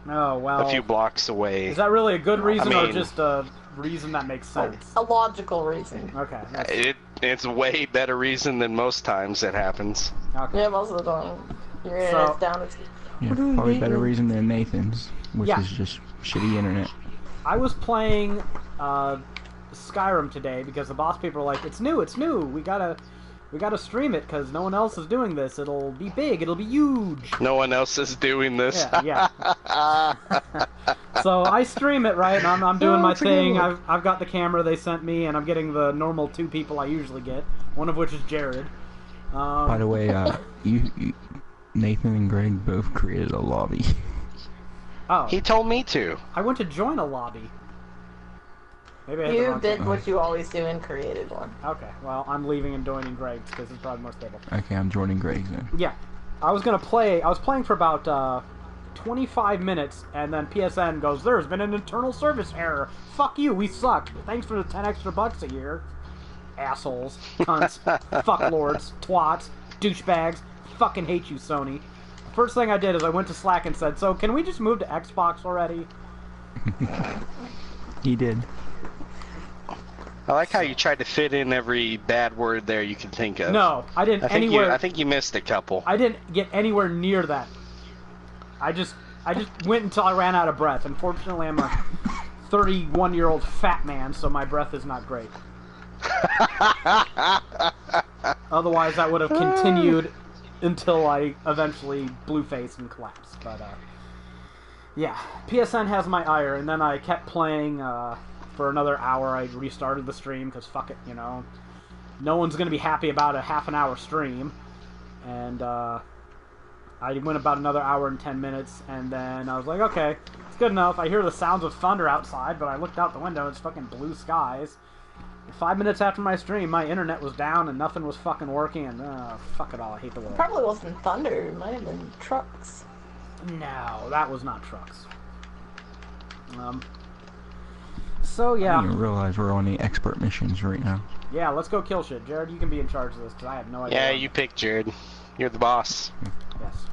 Oh, well. a few blocks away. Is that really a good reason or mean, just a reason that makes sense? A logical reason. Okay. It's a way better reason than most times it happens. Okay. Yeah, most of the time. Your internet's down. It's... Yeah, probably better reason than Nathan's, which is just shitty internet. I was playing Skyrim today because the boss people were like, it's new, we gotta stream it because no one else is doing this. It'll be big, it'll be huge. No one else is doing this. Yeah. So I stream it, right, and I'm doing my thing. I've got the camera they sent me, and I'm getting the normal 2 people I usually get, one of which is Jared. By the way, you Nathan and Greg both created a lobby. Oh. He told me to. I went to join a lobby. Maybe I had the You wrong did thing. what you always do and created one. Okay, well, I'm leaving and joining Greg's because it's probably more stable. Okay, I'm joining Greg's then. Yeah. I was playing for about 25 minutes, and then PSN goes, there's been an internal service error. Fuck you, we suck. Thanks for the 10 extra bucks a year. Assholes. Cunts. Fucklords. Twats. Douchebags. Fucking hate you, Sony. First thing I did is I went to Slack and said, so can we just move to Xbox already? He did. I like how you tried to fit in every bad word there you can think of. No, I didn't I think you missed a couple. I didn't get anywhere near that. I just went until I ran out of breath. Unfortunately, I'm a 31-year-old fat man, so my breath is not great. Otherwise, I would have continued until I eventually blue face and collapsed. But yeah, PSN has my ire, and then I kept playing for another hour. I restarted the stream because fuck it, you know, no one's gonna be happy about a half an hour stream, and I went about another hour and 10 minutes, and then I was like, okay, it's good enough. I hear the sounds of thunder outside, but I looked out the window, it's fucking blue skies. 5 minutes after my stream, my internet was down and nothing was fucking working, and fuck it all, I hate the world. It probably wasn't thunder, it might have been trucks. No, that was not trucks. So yeah. I didn't even realize we're on the expert missions right now. Yeah, let's go kill shit. Jared, you can be in charge of this, because I have no idea. Yeah, you picked Jared. You're the boss. Yes.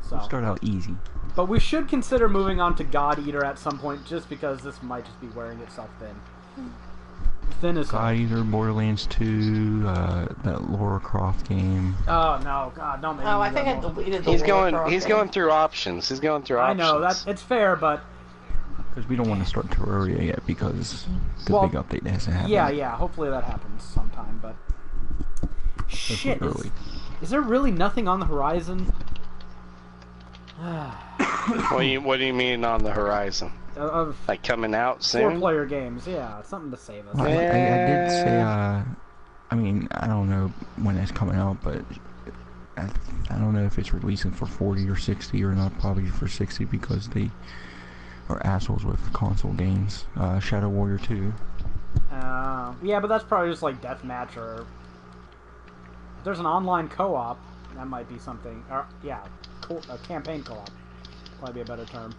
So. We'll start out easy. But we should consider moving on to God Eater at some point, just because this might just be wearing itself thin. Thin as God Eater, Borderlands 2, that Lara Croft game. Oh no, God, don't make me. Oh, I think I deleted the He's Lara going. Croft He's game. going through options. He's going through I options. know it's fair, but Because we don't want to start Terraria yet because the big update hasn't happened. yeah. Hopefully that happens sometime. But shit, early. Is there really nothing on the horizon? What do you mean on the horizon? Of Like coming out soon? 4-player games, yeah, something to save us. I did say, I mean, I don't know when it's coming out, but I don't know if it's releasing for 40 or 60 or not, probably for 60 because they are assholes with console games. Shadow Warrior 2. Yeah, but that's probably just like deathmatch or... If there's an online co-op, that might be something. Or, yeah, a campaign co-op. Probably be a better term.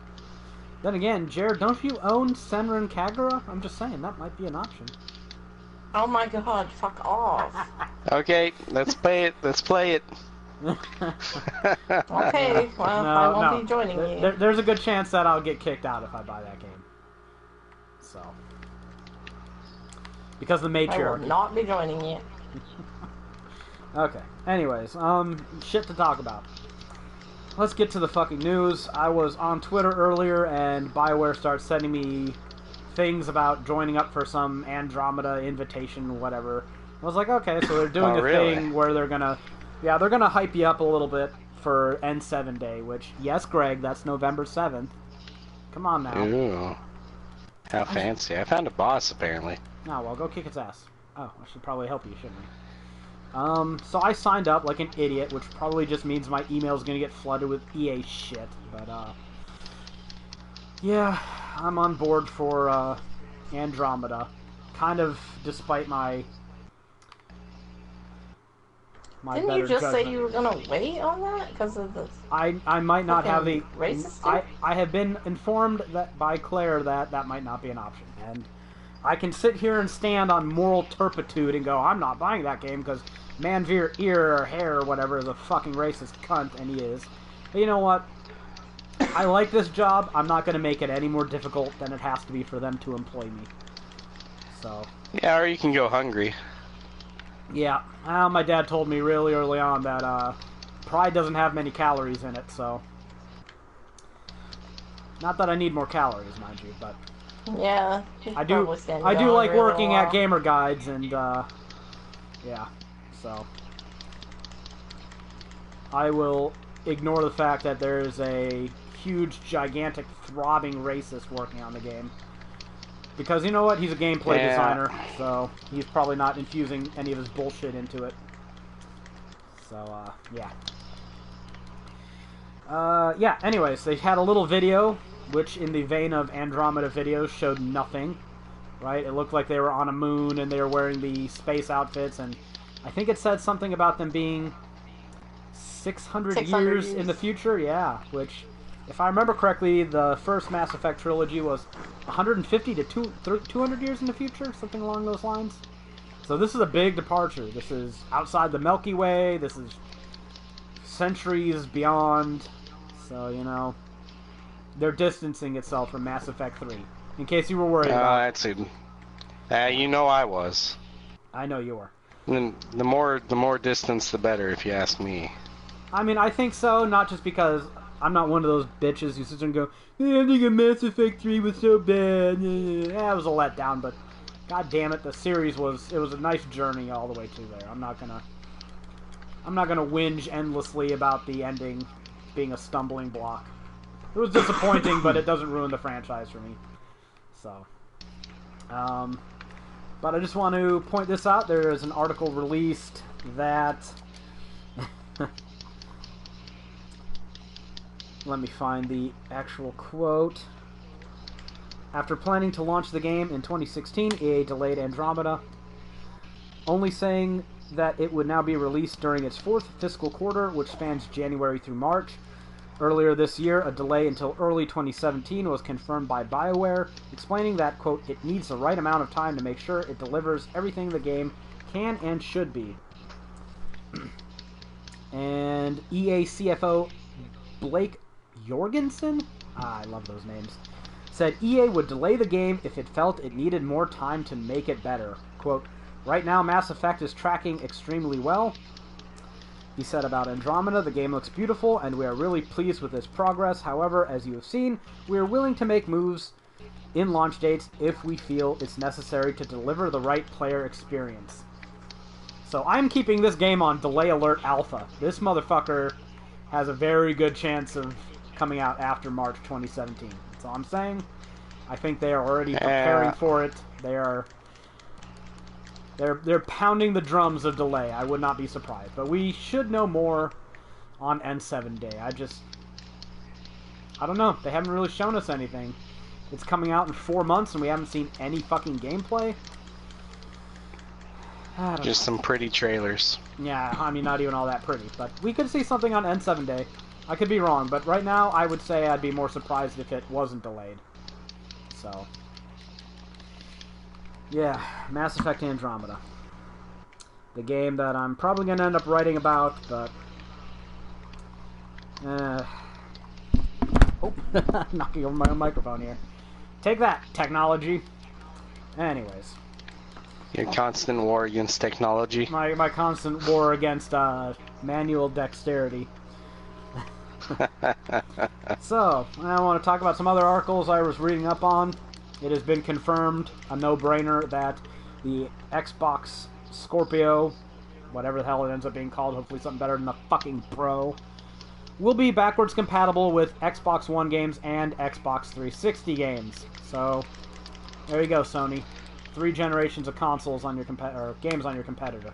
Then again, Jared, don't you own Senran and Kagura? I'm just saying, that might be an option. Oh my god, fuck off. Okay, let's play it. Let's play it. Okay, well, I won't be joining you. There's a good chance that I'll get kicked out if I buy that game. So. Because of the I will matriarchy. not be joining you. Okay. Anyways, shit to talk about. Let's get to the fucking news. I was on Twitter earlier, and BioWare starts sending me things about joining up for some Andromeda invitation, whatever. I was like, okay, so they're doing thing where they're gonna hype you up a little bit for N7 Day, which, yes, Greg, that's November 7th. Come on now. Ooh. How fancy. I found a boss, apparently. Oh, well, go kick its ass. Oh, I should probably help you, shouldn't I? So I signed up like an idiot, which probably just means my email's gonna get flooded with EA shit, but, yeah, I'm on board for, Andromeda. Kind of, despite my Didn't you just say you were gonna wait on that because of the? I might not have the racist. I have been informed that by Claire that might not be an option, and I can sit here and stand on moral turpitude and go, I'm not buying that game because Manveer Ear or Hair or whatever is a fucking racist cunt, and he is. But you know what? I like this job. I'm not going to make it any more difficult than it has to be for them to employ me. So. Yeah, or you can go hungry. Yeah. Well, my dad told me really early on that pride doesn't have many calories in it, so. Not that I need more calories, mind you, but. Yeah. I do like working at Gamer Guides, and yeah. So. I will ignore the fact that there is a huge, gigantic, throbbing racist working on the game. Because you know what? He's a gameplay designer, so he's probably not infusing any of his bullshit into it. So, yeah. Yeah, anyways, they had a little video, which in the vein of Andromeda videos showed nothing, right? It looked like they were on a moon and they were wearing the space outfits, and I think it said something about them being 600 years in the future, yeah, which, if I remember correctly, the first Mass Effect trilogy was 150 to 200 years in the future, something along those lines. So this is a big departure. This is outside the Milky Way, this is centuries beyond, so, you know, they're distancing itself from Mass Effect 3, in case you were worried about it. That's it. You know I was. I know you were. And the more distance, the better, if you ask me. I mean, I think so, not just because I'm not one of those bitches who sits there and go, I think Mass Effect 3 was so bad. Yeah, it was a letdown, but god damn it, the series was a nice journey all the way to there. I'm not gonna whinge endlessly about the ending being a stumbling block. It was disappointing, but it doesn't ruin the franchise for me. So, but I just want to point this out. There is an article released that let me find the actual quote. After planning to launch the game in 2016, EA delayed Andromeda, only saying that it would now be released during its fourth fiscal quarter, which spans January through March. Earlier this year, a delay until early 2017 was confirmed by BioWare, explaining that, quote, it needs the right amount of time to make sure it delivers everything the game can and should be. And EA CFO Blake Jorgensen, I love those names, said EA would delay the game if it felt it needed more time to make it better. Quote, right now Mass Effect is tracking extremely well. He said about Andromeda, the game looks beautiful and we are really pleased with its progress. However, as you have seen, we are willing to make moves in launch dates if we feel it's necessary to deliver the right player experience. So I'm keeping this game on Delay Alert Alpha. This motherfucker has a very good chance of coming out after March 2017. That's all I'm saying. I think they are already preparing for it. They're pounding the drums of delay. I would not be surprised. But we should know more on N7 Day. I don't know. They haven't really shown us anything. It's coming out in 4 months and we haven't seen any fucking gameplay. Just some pretty trailers. Yeah, I mean, not even all that pretty. But we could see something on N7 Day. I could be wrong, but right now I would say I'd be more surprised if it wasn't delayed. So, yeah, Mass Effect Andromeda. The game that I'm probably going to end up writing about, but... oh, knocking over my own microphone here. Take that, technology. Anyways. Your constant war against technology. My constant war against manual dexterity. So, I want to talk about some other articles I was reading up on. It has been confirmed, a no-brainer, that the Xbox Scorpio, whatever the hell it ends up being called, hopefully something better than the fucking Pro, will be backwards compatible with Xbox One games and Xbox 360 games. So, there you go, Sony. 3 generations of consoles on your games on your competitor.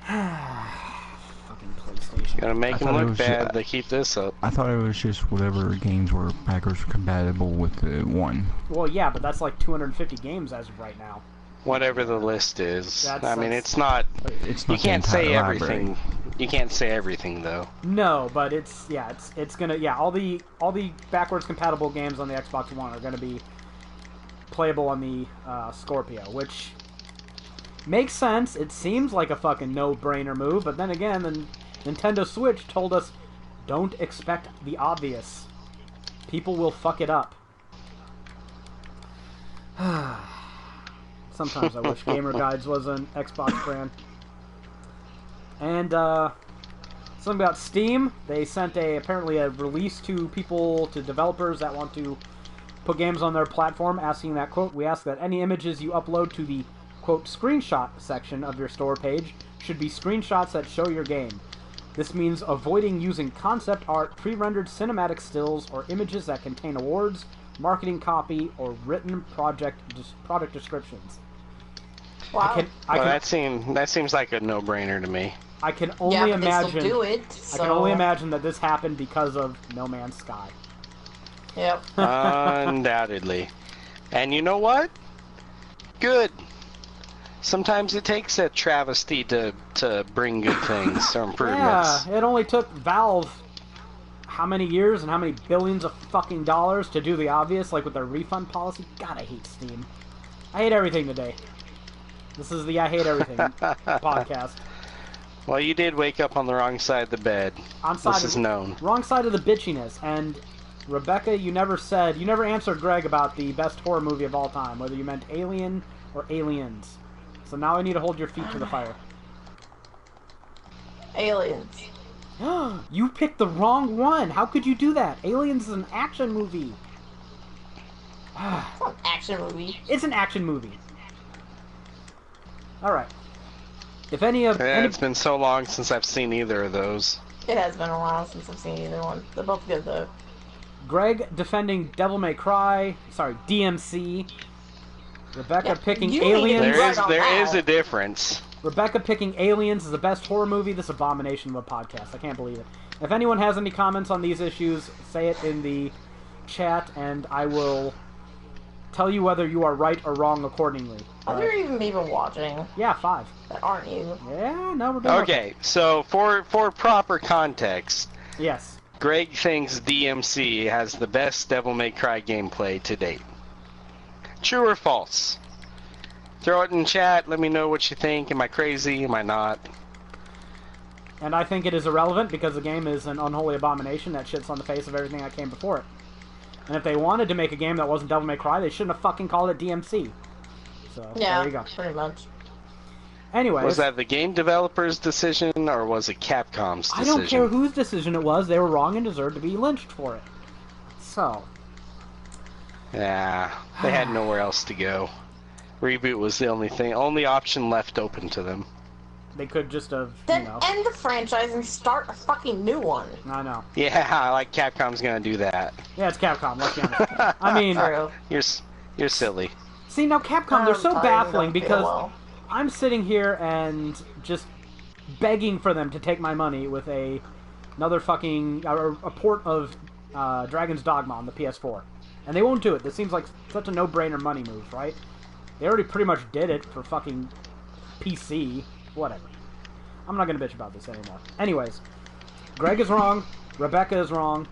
Fucking PlayStation. Gotta make them look bad. They keep this up. I thought it was just whatever games were backwards compatible with the one. Well, yeah, but that's like 250 games as of right now. Whatever the list is. I mean, it's not. It's not. You can't say everything. You can't say everything though. No, but it's gonna all the backwards compatible games on the Xbox One are gonna be playable on the Scorpio, which makes sense. It seems like a fucking no-brainer move, but then again, the Nintendo Switch told us Don't expect the obvious. People will fuck it up. Sometimes I wish Gamer Guides was an Xbox brand. And, something about Steam. They sent apparently a release to developers that want to put games on their platform, asking that, quote, we ask that any images you upload to the, quote, screenshot section of your store page should be screenshots that show your game. This means avoiding using concept art, pre-rendered cinematic stills, or images that contain awards, marketing copy, or written product descriptions. Wow. That seems like a no-brainer to me. I can only imagine. They still do it, so... I can only imagine that this happened because of No Man's Sky. Yep. Undoubtedly. And you know what? Good. Sometimes it takes a travesty to bring good things or improvements. Yeah, it only took Valve how many years and how many billions of fucking dollars to do the obvious, like with their refund policy. God, I hate Steam. I hate everything today. This is the I Hate Everything podcast. Well, you did wake up on the wrong side of the bed. This is known. Wrong side of the bitchiness. And Rebecca, you never answered Greg about the best horror movie of all time, whether you meant Alien or Aliens. So now I need to hold your feet to the fire. Aliens. You picked the wrong one. How could you do that? Aliens is an action movie. It's not an action movie. It's an action movie. All right. If it's been so long since I've seen either of those. It has been a while since I've seen either one. They're both good though. Greg defending Devil May Cry. Sorry, DMC. Rebecca picking Aliens. There is a difference. Rebecca picking Aliens is the best horror movie. This abomination of a podcast. I can't believe it. If anyone has any comments on these issues, say it in the chat, and I will tell you whether you are right or wrong accordingly. Are you even watching? Yeah, 5. Aren't you? Yeah, no, we're doing okay. So for proper context, yes, Greg thinks DMC has the best Devil May Cry gameplay to date. True or false? Throw it in chat. Let me know what you think. Am I crazy? Am I not? And I think it is irrelevant because the game is an unholy abomination that shits on the face of everything that came before it. And if they wanted to make a game that wasn't Devil May Cry, they shouldn't have fucking called it DMC. So, yeah, there you go. Pretty much. Anyways. Was that the game developer's decision, or was it Capcom's decision? I don't care whose decision it was. They were wrong and deserved to be lynched for it. So. Yeah, they had nowhere else to go. Reboot was the only option left open to them. They could just have, Then end the franchise and start a fucking new one. I know. Yeah, like Capcom's gonna do that. Yeah, it's Capcom. Let's be honest. I mean, you're silly. See, now Capcom, they're so baffling because I'm sitting here and just begging for them to take my money with another fucking a port of Dragon's Dogma on the PS4, and they won't do it. This seems like such a no-brainer money move, right? They already pretty much did it for fucking PC. Whatever. I'm not gonna bitch about this anymore. Anyways, Greg is wrong. Rebecca is wrong.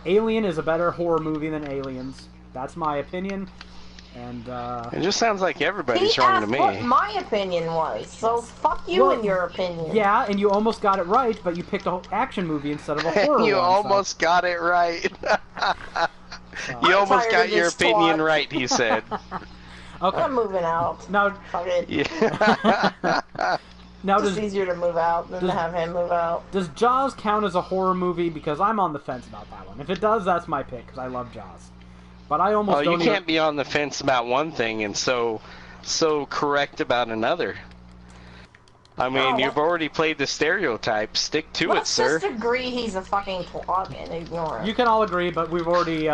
Alien is a better horror movie than Aliens. That's my opinion. And it just sounds like everybody's wrong to me. What my opinion was, so fuck you and your opinion. Yeah, and you almost got it right, but you picked an action movie instead of a horror You one, almost got it right. You almost got your opinion right, he said. Okay. I'm moving out. Now, fuck it. Yeah. Now, it's easier to move out than to have him move out. Does Jaws count as a horror movie? Because I'm on the fence about that one. If it does, that's my pick, because I love Jaws. But I almost don't. You can't be on the fence about one thing and so correct about another. I mean, you've already played the stereotype. Stick to it, sir. Let's just agree he's a fucking twat and ignore it. You can all agree, but we've already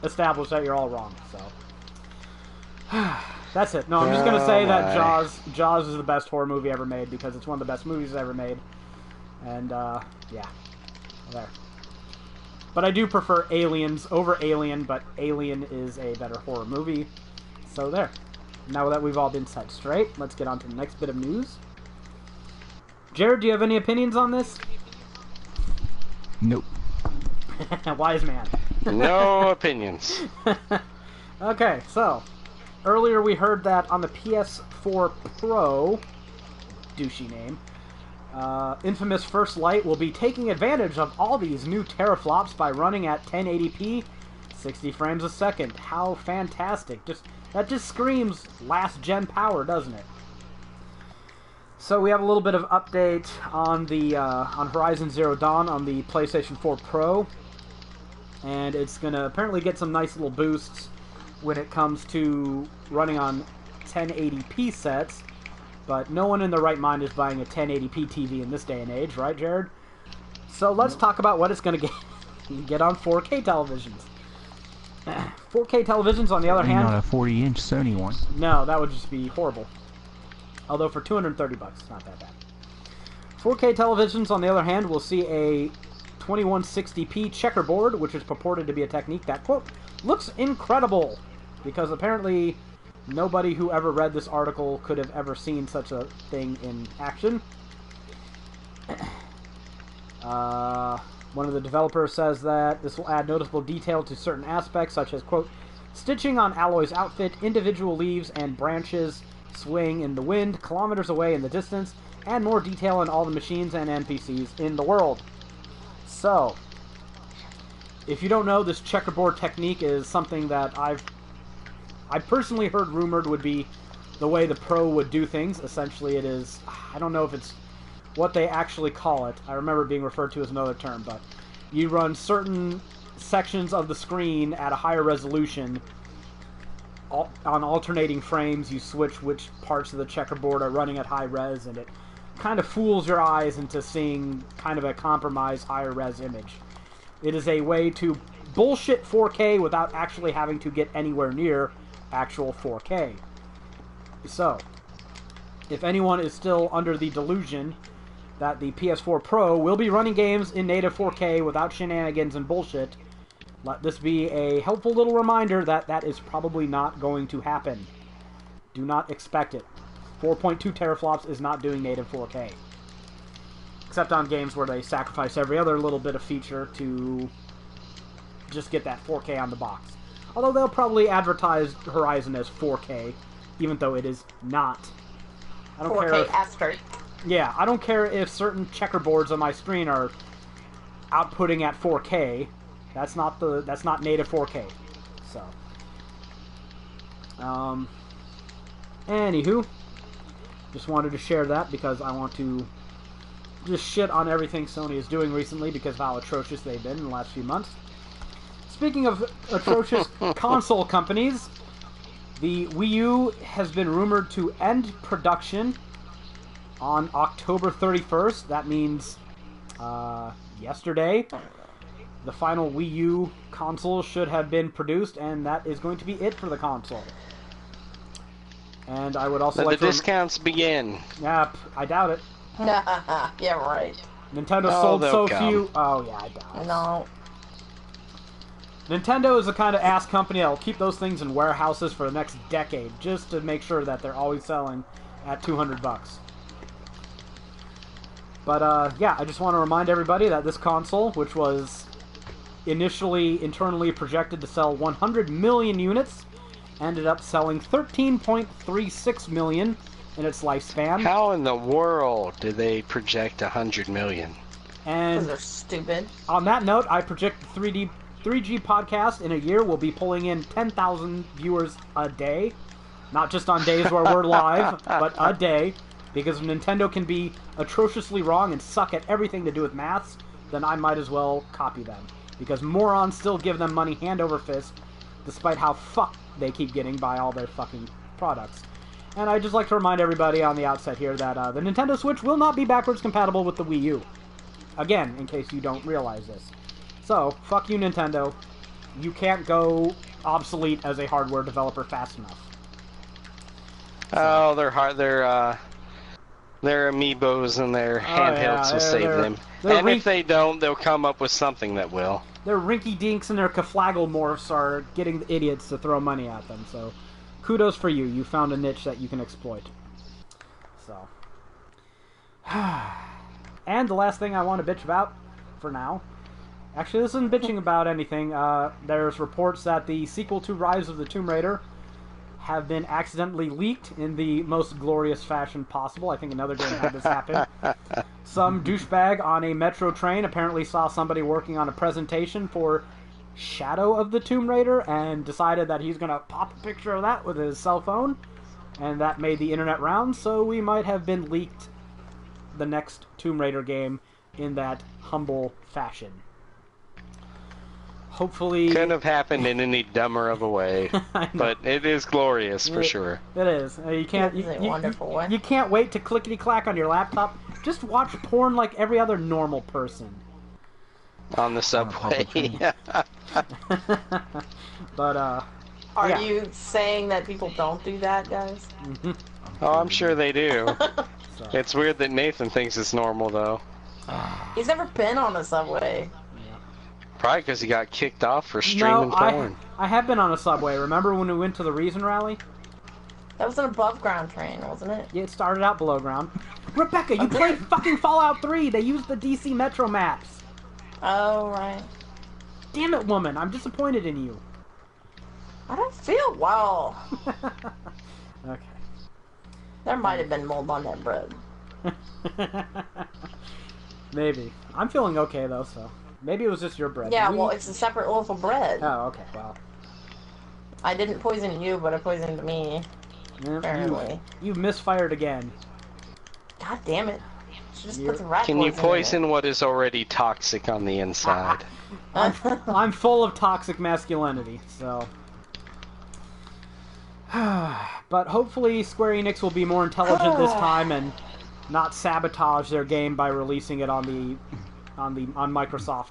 established that you're all wrong, so. That's it. No, I'm just gonna say that Jaws is the best horror movie ever made because it's one of the best movies ever made. And, yeah. There. But I do prefer Aliens over Alien, but Alien is a better horror movie. So there. Now that we've all been set straight, let's get on to the next bit of news. Jared, do you have any opinions on this? Nope. Wise man. No opinions. Okay, so earlier we heard that on the PS4 Pro, douchey name, Infamous First Light will be taking advantage of all these new teraflops by running at 1080p, 60 frames a second. How fantastic. That just screams last-gen power, doesn't it? So we have a little bit of update on the on Horizon Zero Dawn on the PlayStation 4 Pro. And it's going to apparently get some nice little boosts when it comes to running on 1080p sets. But no one in their right mind is buying a 1080p TV in this day and age, right, Jared? So let's talk about what it's going to get on 4K televisions. 4K televisions, on the other hand... Not a 40-inch Sony one. No, that would just be horrible. Although for $230, it's not that bad. 4K televisions, on the other hand, will see a 2160p checkerboard, which is purported to be a technique that, quote, looks incredible. Because apparently nobody who ever read this article could have ever seen such a thing in action. One of the developers says that this will add noticeable detail to certain aspects, such as, quote, stitching on Alloy's outfit, individual leaves and branches swing in the wind, kilometers away in the distance, and more detail on all the machines and NPCs in the world. So, if you don't know, this checkerboard technique is something that I personally heard rumored would be the way the Pro would do things. Essentially, it is, I don't know if it's what they actually call it. I remember it being referred to as another term, but you run certain sections of the screen at a higher resolution on alternating frames. You switch which parts of the checkerboard are running at high res, and it kind of fools your eyes into seeing kind of a compromised higher res image. It is a way to bullshit 4K without actually having to get anywhere near actual 4K. So, if anyone is still under the delusion that the PS4 Pro will be running games in native 4K without shenanigans and bullshit, let this be a helpful little reminder that that is probably not going to happen. Do not expect it. 4.2 teraflops is not doing native 4K. Except on games where they sacrifice every other little bit of feature to just get that 4K on the box. Although they'll probably advertise Horizon as 4K, even though it is not. I don't 4K care if, asterisk. Yeah, I don't care if certain checkerboards on my screen are outputting at 4K. That's not native 4K. So, anywho, just wanted to share that because I want to just shit on everything Sony is doing recently because of how atrocious they've been in the last few months. Speaking of atrocious console companies, the Wii U has been rumored to end production on October 31st. That means yesterday. The final Wii U console should have been produced, and that is going to be it for the console. And I would also like the discounts begin. Yep, I doubt it. Yeah, right. Nintendo sold so few. Oh yeah, I doubt it. No. Nintendo is the kind of ass company that will keep those things in warehouses for the next decade, just to make sure that they're always selling at $200. But yeah, I just want to remind everybody that this console, which was initially internally projected to sell 100 million units, ended up selling 13.36 million in its lifespan. How in the world did they project 100 million? And because they're stupid. On that note, I project the 3G podcast in a year will be pulling in 10,000 viewers a day. Not just on days where we're live, but a day. Because if Nintendo can be atrociously wrong and suck at everything to do with maths, then I might as well copy them. Because morons still give them money hand over fist, despite how fucked they keep getting by all their fucking products. And I'd just like to remind everybody on the outset here that the Nintendo Switch will not be backwards compatible with the Wii U. Again, in case you don't realize this. So, fuck you, Nintendo. You can't go obsolete as a hardware developer fast enough. Oh, their amiibos and their handhelds will save them. And if they don't, they'll come up with something that will. Their rinky-dinks and their Kaflaggle morphs are getting the idiots to throw money at them, so kudos for you. You found a niche that you can exploit. So. And the last thing I want to bitch about, for now. Actually, this isn't bitching about anything. There's reports that the sequel to Rise of the Tomb Raider have been accidentally leaked in the most glorious fashion possible. I think another game had this happen. Some douchebag on a metro train apparently saw somebody working on a presentation for Shadow of the Tomb Raider and decided that he's going to pop a picture of that with his cell phone. And that made the internet rounds, so we might have been leaked the next Tomb Raider game in that humble fashion. Hopefully... Couldn't have happened in any dumber of a way, but it is glorious for sure. It is. You can't. You can't wait to clickety clack on your laptop. Just watch porn like every other normal person. On the subway. But Are you saying that people don't do that, guys? Oh, I'm sure they do. So. It's weird that Nathan thinks it's normal, though. He's never been on a subway. Probably because he got kicked off for streaming porn. I have been on a subway. Remember when we went to the Reason Rally? That was an above-ground train, wasn't it? Yeah, it started out below ground. Rebecca, you played fucking Fallout 3! They used the DC Metro maps! Oh, right. Damn it, woman! I'm disappointed in you. I don't feel well. Okay. There might have been mold on that bread. Maybe. I'm feeling okay, though, so... Maybe it was just your bread. Yeah, well, it's a separate loaf of bread. Oh, okay, well. I didn't poison you, but I poisoned me. Yeah, apparently. You've misfired again. God damn it. Just put some rat Can you poison what is already toxic on the inside? I'm full of toxic masculinity, so... But hopefully Square Enix will be more intelligent this time and not sabotage their game by releasing it on Microsoft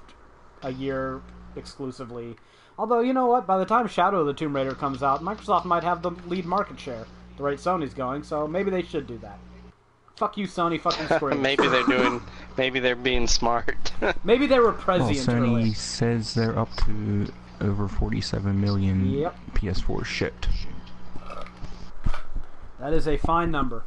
a year exclusively. Although, you know what? By the time Shadow of the Tomb Raider comes out, Microsoft might have the lead market share, the rate Sony's going, so maybe they should do that. Fuck you, Sony. Fuck you, Square Enix. Maybe they're being smart. Maybe they were prescient. Well, Sony early. says they're up to over 47 million PS4 shipped. That is a fine number.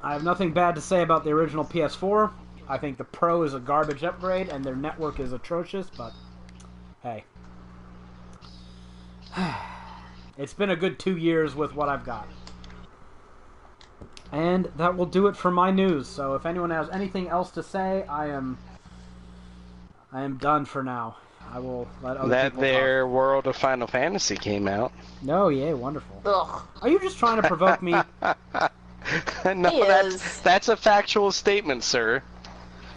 I have nothing bad to say about the original PS4. I think the Pro is a garbage upgrade, and their network is atrocious, but hey. It's been a good 2 years with what I've got. And that will do it for my news, so if anyone has anything else to say, I am done for now. I will let other people talk. World of Final Fantasy came out. No, yeah, wonderful. Ugh. Are you just trying to provoke me? No, that's a factual statement, sir.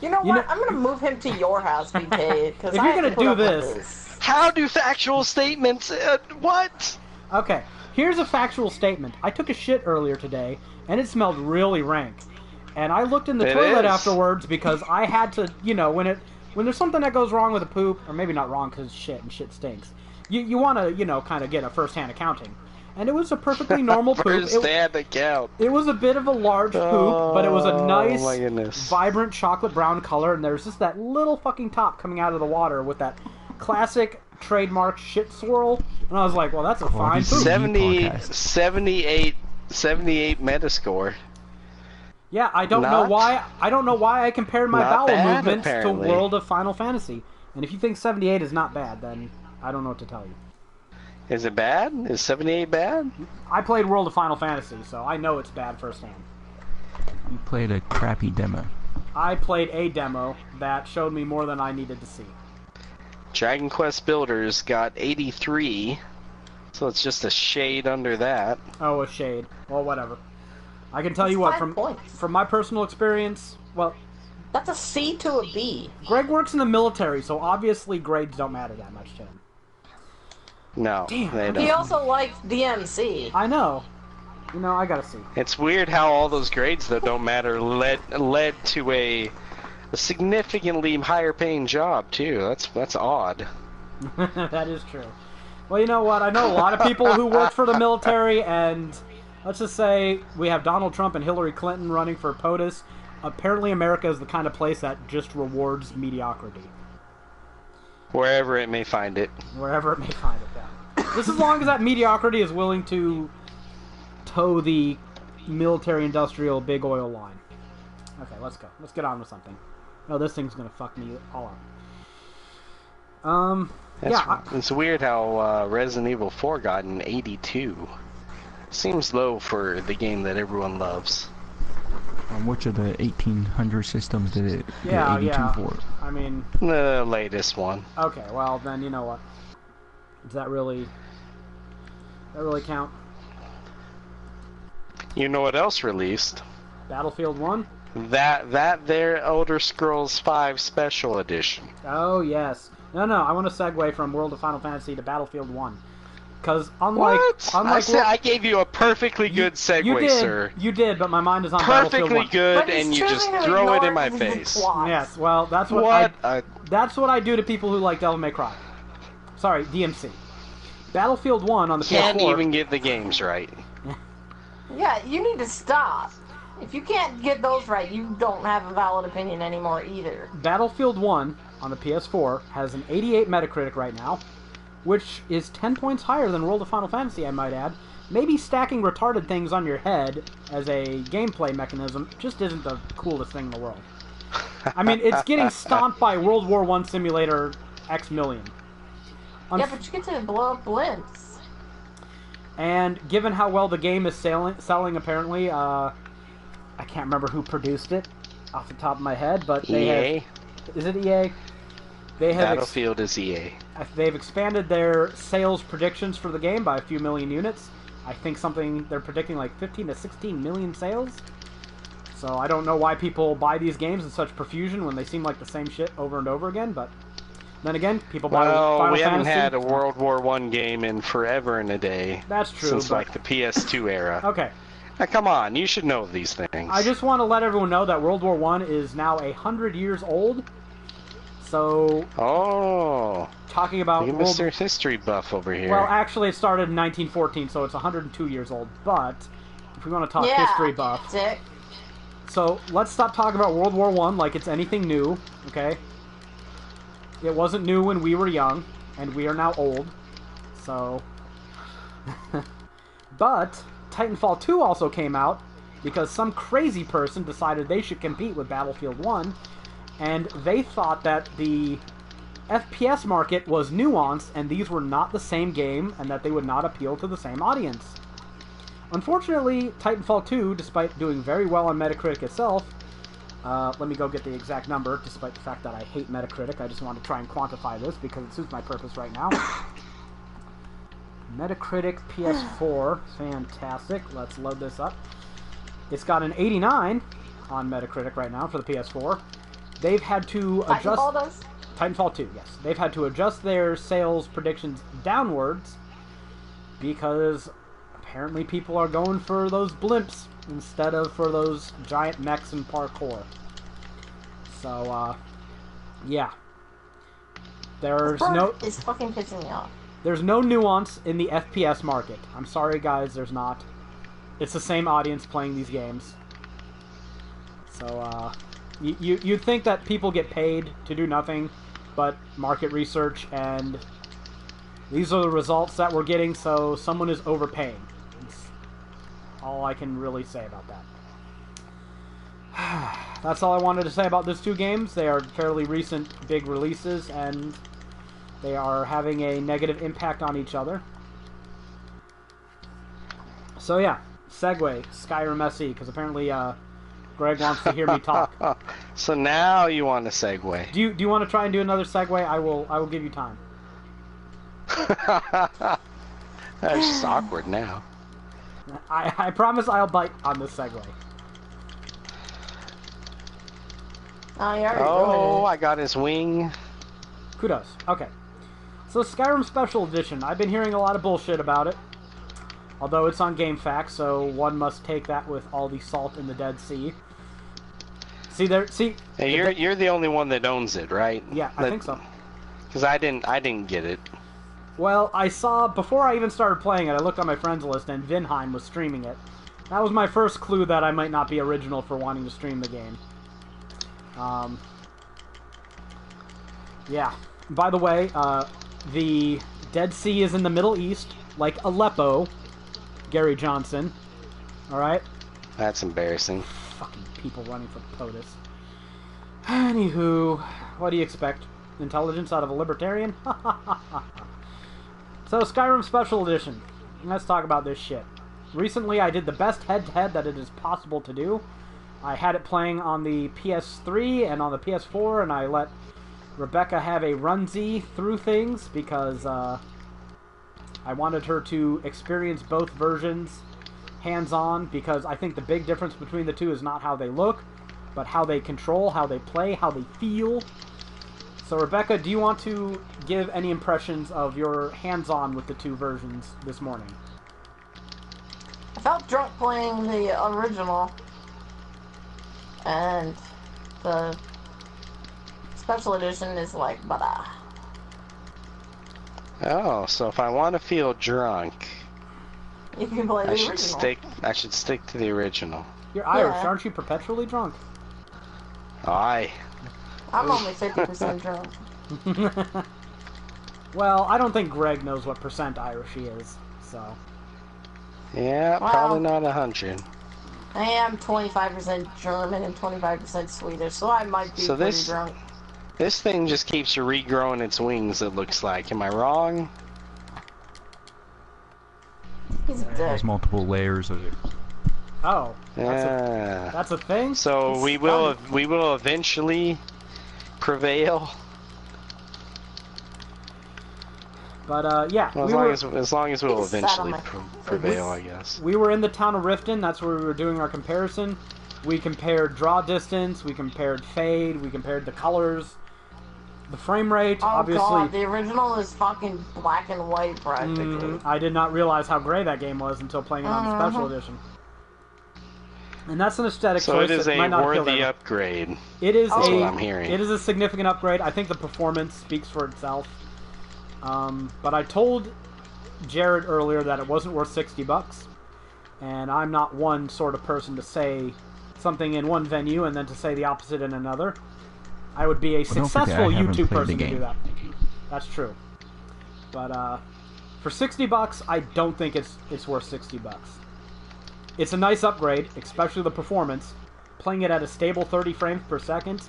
You know what? I'm gonna move him to your house, BK. If you're gonna do this, how do factual statements? What? Okay, here's a factual statement. I took a shit earlier today, and it smelled really rank. And I looked in the toilet afterwards because I had to, when there's something that goes wrong with a poop, or maybe not wrong because shit stinks. You want to, kind of get a first-hand accounting. And it was a perfectly normal poop. First-hand account. It was a bit of a large poop, but it was a nice, vibrant chocolate brown color, and there's just that little fucking top coming out of the water with that classic trademark shit swirl. And I was like, well, that's a fine poop. 78 Metascore. Yeah, I don't know why I compared my bowel movements to World of Final Fantasy. And if you think 78 is not bad, then I don't know what to tell you. Is it bad? Is 78 bad? I played World of Final Fantasy, so I know it's bad firsthand. You played a crappy demo. I played a demo that showed me more than I needed to see. Dragon Quest Builders got 83, so it's just a shade under that. Oh, a shade. Well, whatever. I can tell you what, from my personal experience, well... That's a C to a B. Greg works in the military, so obviously grades don't matter that much to him. No, they don't. He also likes DMC. I know. I gotta see. It's weird how all those grades that don't matter led to a significantly higher paying job too. That's odd. That is true. Well, you know what? I know a lot of people who work for the military, and let's just say we have Donald Trump and Hillary Clinton running for POTUS. Apparently, America is the kind of place that just rewards mediocrity. Wherever it may find it. Wherever it may find it, yeah. Just as long as that mediocrity is willing to toe the military-industrial big oil line. Okay, let's go. Let's get on with something. No, this thing's gonna fuck me all up. It's weird how Resident Evil 4 got an 82. Seems low for the game that everyone loves. On which of the 1800 systems did it get 82 for? I mean... The latest one. Okay, well then, you know what? Does that really count? You know what else released? Battlefield 1? That there Elder Scrolls V Special Edition. Oh, yes. No, I want to segue from World of Final Fantasy to Battlefield 1. Because unlike I gave you a perfectly good segue, sir. You did, but my mind is on Battlefield 1. Perfectly good, and you just throw it in my face. Yes, well, that's what I do to people who like Devil May Cry. Sorry, DMC. Battlefield 1 on the PS4. Can't even get the games right. Yeah, you need to stop. If you can't get those right, you don't have a valid opinion anymore either. Battlefield 1 on the PS4 has an 88 Metacritic right now, which is 10 points higher than World of Final Fantasy, I might add. Maybe stacking retarded things on your head as a gameplay mechanism just isn't the coolest thing in the world. I mean, it's getting stomped by World War I Simulator X million. Yeah, but you get to blow up blimps. And given how well the game is selling apparently, I can't remember who produced it off the top of my head, but EA? Is it EA? Battlefield is EA. They've expanded their sales predictions for the game by a few million units. I think they're predicting like 15 to 16 million sales. So I don't know why people buy these games in such profusion when they seem like the same shit over and over again, but then again, people buy Final Fantasy. We haven't had a World War I game in forever and a day. That's true. Since like the PS2 era. Okay. Now, come on, you should know these things. I just want to let everyone know that World War I is now 100 years old. So... Oh. Talking about... Mr. History buff over here. Well, actually, it started in 1914, so it's 102 years old. But, if we want to talk history buff... Sick. So, let's stop talking about World War I like it's anything new, okay? It wasn't new when we were young, and we are now old. So... But... Titanfall 2 also came out because some crazy person decided they should compete with Battlefield 1, and they thought that the FPS market was nuanced and these were not the same game and that they would not appeal to the same audience. Unfortunately, Titanfall 2, despite doing very well on Metacritic itself, let me go get the exact number, despite the fact that I hate Metacritic. I just want to try and quantify this because it suits my purpose right now. Metacritic PS4, fantastic. Let's load this up. It's got an 89 on Metacritic right now for the PS4. They've had to adjust... Titanfall does? Titanfall 2, yes. They've had to adjust their sales predictions downwards because apparently people are going for those blimps instead of for those giant mechs and parkour. So, yeah. It's fucking pissing me off. There's no nuance in the FPS market. I'm sorry, guys, there's not. It's the same audience playing these games. So, you'd think that people get paid to do nothing but market research, and these are the results that we're getting, so someone is overpaying. That's all I can really say about that. That's all I wanted to say about these two games. They are fairly recent big releases, and... they are having a negative impact on each other. So yeah, segue, Skyrim SE, because apparently Greg wants to hear me talk. So now you want to segue. Do you want to try and do another segue? I will give you time. That's just awkward now. I promise I'll bite on this segue. I got his wing. Kudos. Okay. So Skyrim Special Edition. I've been hearing a lot of bullshit about it. Although it's on GameFAQs, so one must take that with all the salt in the Dead Sea. Hey, you're the only one that owns it, right? Yeah, I think so. Because I didn't get it. Well, I saw, before I even started playing it, I looked on my friends list and Vinheim was streaming it. That was my first clue that I might not be original for wanting to stream the game. Yeah. By the way, the Dead Sea is in the Middle East, like Aleppo, Gary Johnson. Alright? That's embarrassing. Fucking people running for POTUS. Anywho, what do you expect? intelligence out of a libertarian? So, Skyrim Special Edition. Let's talk about this shit. Recently, I did the best head-to-head that it is possible to do. I had it playing on the PS3 and on the PS4, and I let Rebecca have a runsy through things because I wanted her to experience both versions hands-on, because I think the big difference between the two is not how they look, but how they control, how they play, how they feel. So, Rebecca, do you want to give any impressions of your hands-on with the two versions this morning? I felt drunk playing the original, and the special edition is like, bada. Oh, so if I want to feel drunk, You can play the original. I should stick to the original. You're Irish, Yeah. aren't you perpetually drunk? Aye. I'm only 50% drunk. Well, I don't think Greg knows what percent Irish he is, so... Yeah, Wow. probably not 100. I am 25% German and 25% Swedish, so I might be So pretty this- drunk. This thing just keeps regrowing its wings, it looks like. Am I wrong? He's a dick. There's multiple layers of it. Oh, Yeah. that's a thing? So It's we will eventually prevail. But, yeah, Well, as long as we'll It's eventually settlement. prevail, I guess. we were in the town of Riften, that's where we were doing our comparison. We compared draw distance, we compared fade, we compared the colors, the frame rate, Oh obviously... god, the original is fucking black and white practically. I did not realize how gray that game was until playing it on the Special Edition. And that's an aesthetic So choice it is that might a not appeal to worthy everyone. upgrade. It is That's a, what I'm hearing. It is a significant upgrade. I think the performance speaks for itself. But I told Jared earlier that it wasn't worth $60, and I'm not one sort of person to say something in one venue and then to say the opposite in another. I would be a don't forget, successful I haven't YouTube played person the to do game. that. That's true. But for $60, I don't think it's worth $60. It's a nice upgrade, especially the performance. Playing it at a stable 30 frames per second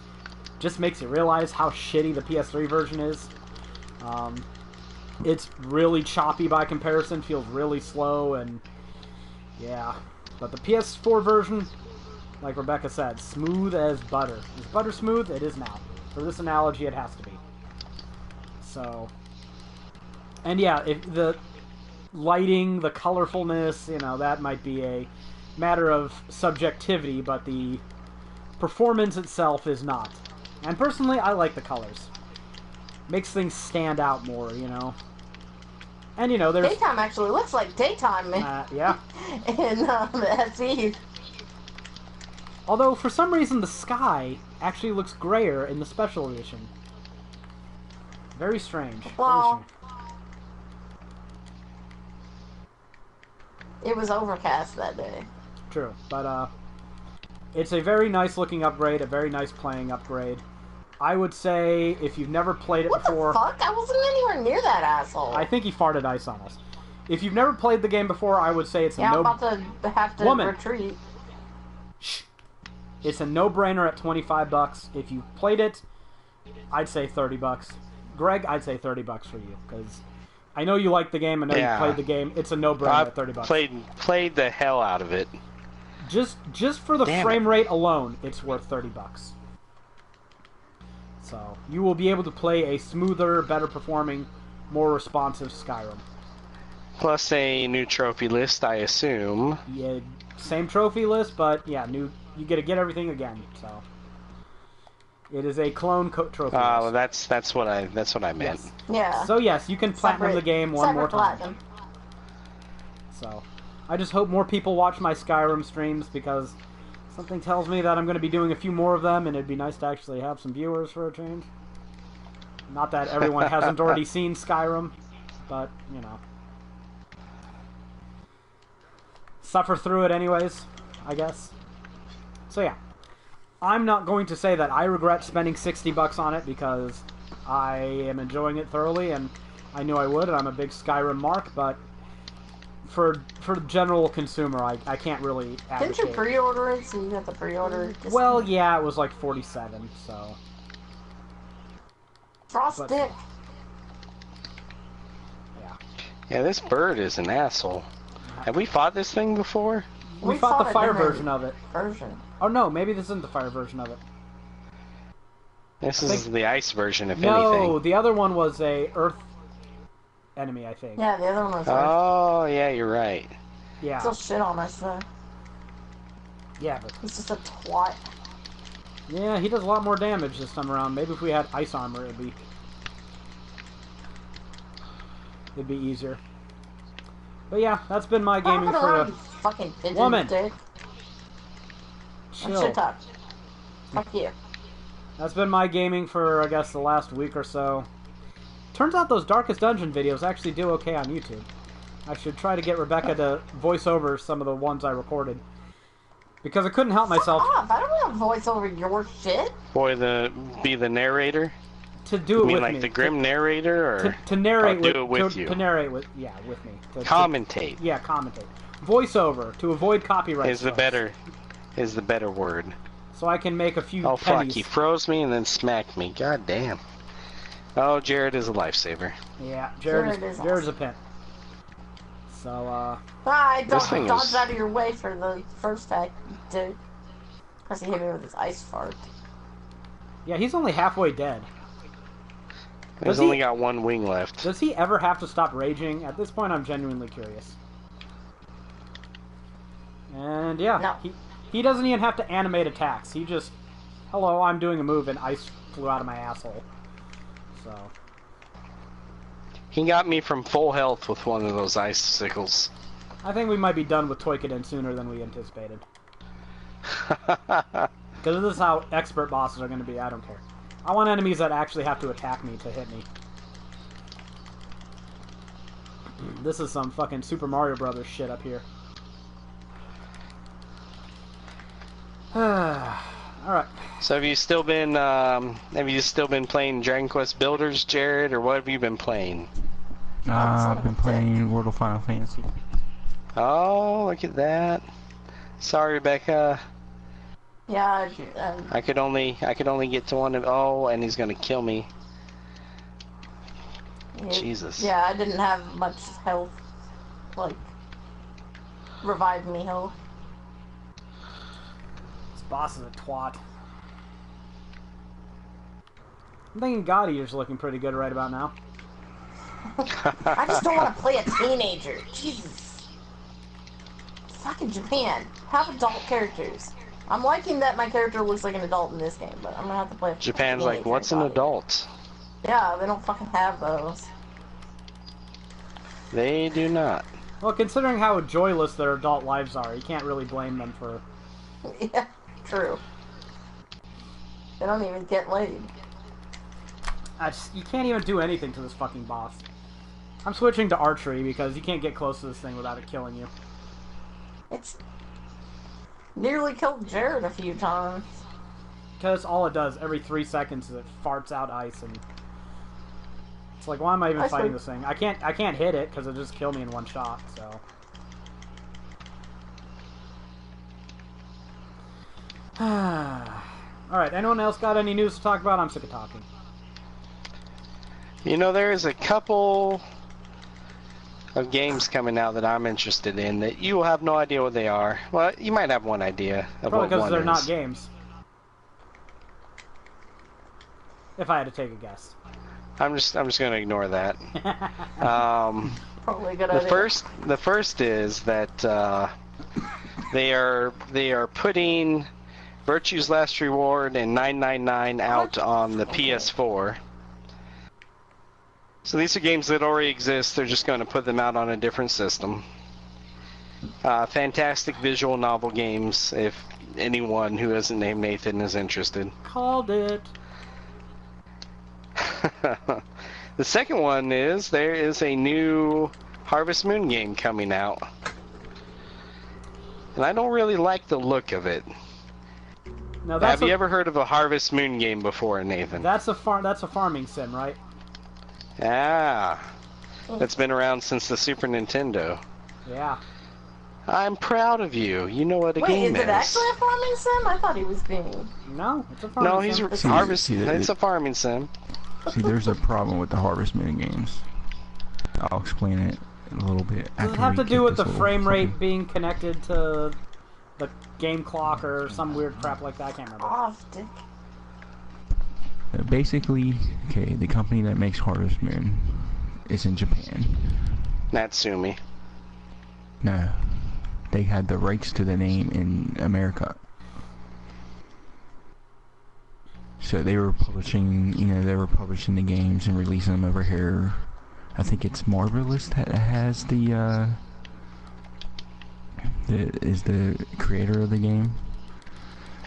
just makes you realize how shitty the PS3 version is. It's really choppy by comparison, feels really slow, and yeah. But the PS4 version, like Rebecca said, smooth as butter. Is butter smooth? It is now. For this analogy, it has to be. So, and yeah, if the lighting, the colorfulness, you know, that might be a matter of subjectivity, but the performance itself is not. And personally, I like the colors. Makes things stand out more, you know. And you know, there's Daytime actually looks like daytime yeah. in the SE. Although for some reason the sky actually looks grayer in the special edition. Very strange. Well, Very strange. it was overcast that day. True, but it's a very nice looking upgrade, a very nice playing upgrade. I would say if you've never played it What before, the fuck? I wasn't anywhere near that asshole. I think he farted ice on us. If you've never played the game before, I would say it's yeah, a I'm about to have to Woman. retreat. Shh. It's a no-brainer at $25. If you played it, I'd say $30. Greg, I'd say $30 for you because I know you like the game. I know Yeah. you played the game. It's a no-brainer I've at $30. played the hell out of it. Just for the Damn frame it. rate alone, it's worth $30. So you will be able to play a smoother, better performing, more responsive Skyrim. Plus a new trophy list, I assume. Yeah, same trophy list, but yeah, new. You get to get everything again. So it is a clone trophy Well, list. that's what I meant. Yes. Yeah. So yes, you can platinum the game one more time. Platinum. So I just hope more people watch my Skyrim streams because something tells me that I'm going to be doing a few more of them, and it'd be nice to actually have some viewers for a change. Not that everyone hasn't already seen Skyrim, but you know, suffer through it anyways, I guess. So yeah, I'm not going to say that I regret spending $60 on it because I am enjoying it thoroughly, and I knew I would, and I'm a big Skyrim mark, but for the general consumer, I can't really advocate. Didn't you pre-order it? So you got the pre-order discount? Well, yeah, it was like $47, so Frost dick. Yeah. Yeah, this bird is an asshole. Have we fought this thing before? We fought the fire a different version of it. Version. Oh no, maybe this isn't the fire version of it. This is the ice version, if No, anything. the other one was a earth enemy, I think. Yeah, the other one was. Oh, yeah, you're right. Yeah. Still shit on us though. Yeah, but He's just a twat. yeah, he does a lot more damage this time around. Maybe if we had ice armor, it'd be easier. But yeah, that's been my gaming Stop it for around, a you fucking pigeon woman. dick. chill. Shit talk. Fuck you. That's been my gaming for, I guess, the last week or so. Turns out those Darkest Dungeon videos actually do okay on YouTube. I should try to get Rebecca to voice over some of the ones I recorded. Because I couldn't help myself. Fuck off. I don't want to voice over your shit. Boy, be the narrator? To do it You mean with like me. the grim narrator, or to narrate do it with you? To narrate with, yeah, with me. Commentate Yeah, commentate. Voiceover to avoid copyright is the better word. So I can make a few Oh pennies. fuck, he froze me and then smacked me. God damn. Oh, Jared is a lifesaver. Yeah, Jared's Jared's awesome. a pimp. So, I This thing dodged is- out of your way for the first attack, dude. Because he hit me with his ice fart. yeah, he's only halfway dead. He's only got one wing left. Does he ever have to stop raging? At this point, I'm genuinely curious. And yeah, No. he doesn't even have to animate attacks. He just, hello, I'm doing a move, and ice flew out of my asshole. So, He got me from full health with one of those icicles. I think we might be done with Toikoden sooner than we anticipated. Because this is how expert bosses are going to be, I don't care. I want enemies that actually have to attack me to hit me. This is some fucking Super Mario Brothers shit up here. Alright. So have you still been playing Dragon Quest Builders, Jared, or what have you been playing? I've been playing World of Final Fantasy. Oh, look at that. Sorry, Rebecca. Yeah, I could only get to one of. Oh, and he's gonna kill me. Jesus. Yeah, I didn't have much health. Like, revive me health. This boss is a twat. I'm thinking God Eater's looking pretty good right about now. I just don't want to play a teenager. Jesus. Fucking Japan. Have adult characters. I'm liking that my character looks like an adult in this game, but I'm gonna have to play a Japan's like, teenager what's an body. adult? Yeah, they don't fucking have those. They do not. Well, considering how joyless their adult lives are, you can't really blame them for... Yeah, true. They don't even get laid. You can't even do anything to this fucking boss. I'm switching to archery because you can't get close to this thing without it killing you. It's nearly killed Jared a few times. Because all it does, every 3 seconds, is it farts out ice, and... It's like, why am I even fighting this thing? I can't hit it, because it'll just kill me in one shot, so... Alright, anyone else got any news to talk about? I'm sick of talking. You know, there is a couple of games coming out that I'm interested in that you will have no idea what they are. Well, you might have one idea of Probably what because one they're is. not games. If I had to take a guess. I'm just going to ignore that. Probably a good idea. The first is that they are putting Virtue's Last Reward and 999 out on the PS4. So these are games that already exist. They're just going to put them out on a different system. Fantastic visual novel games. If anyone who isn't named Nathan is interested. Called it. The second one is there is a new Harvest Moon game coming out. And I don't really like the look of it. Now Have you ever heard of a Harvest Moon game before, Nathan? That's a farming sim, right? Ah. That's been around since the Super Nintendo. Yeah. I'm proud of you. You know what a Wait, game is it actually a farming sim? I thought he was being... No, it's a farming No, sim. he's Harvest. It's a farming sim. See, there's a problem with the Harvest Moon games. I'll explain it a little bit. Does it have to do with the frame rate being connected to the game clock or some weird crap like that? I can't remember. Oh, dick. Basically, okay, the company that makes Harvest Moon is in Japan. Natsumi. No, they had the rights to the name in America. So they were publishing, they were publishing the games and releasing them over here. I think it's Marvelous that has is the creator of the game.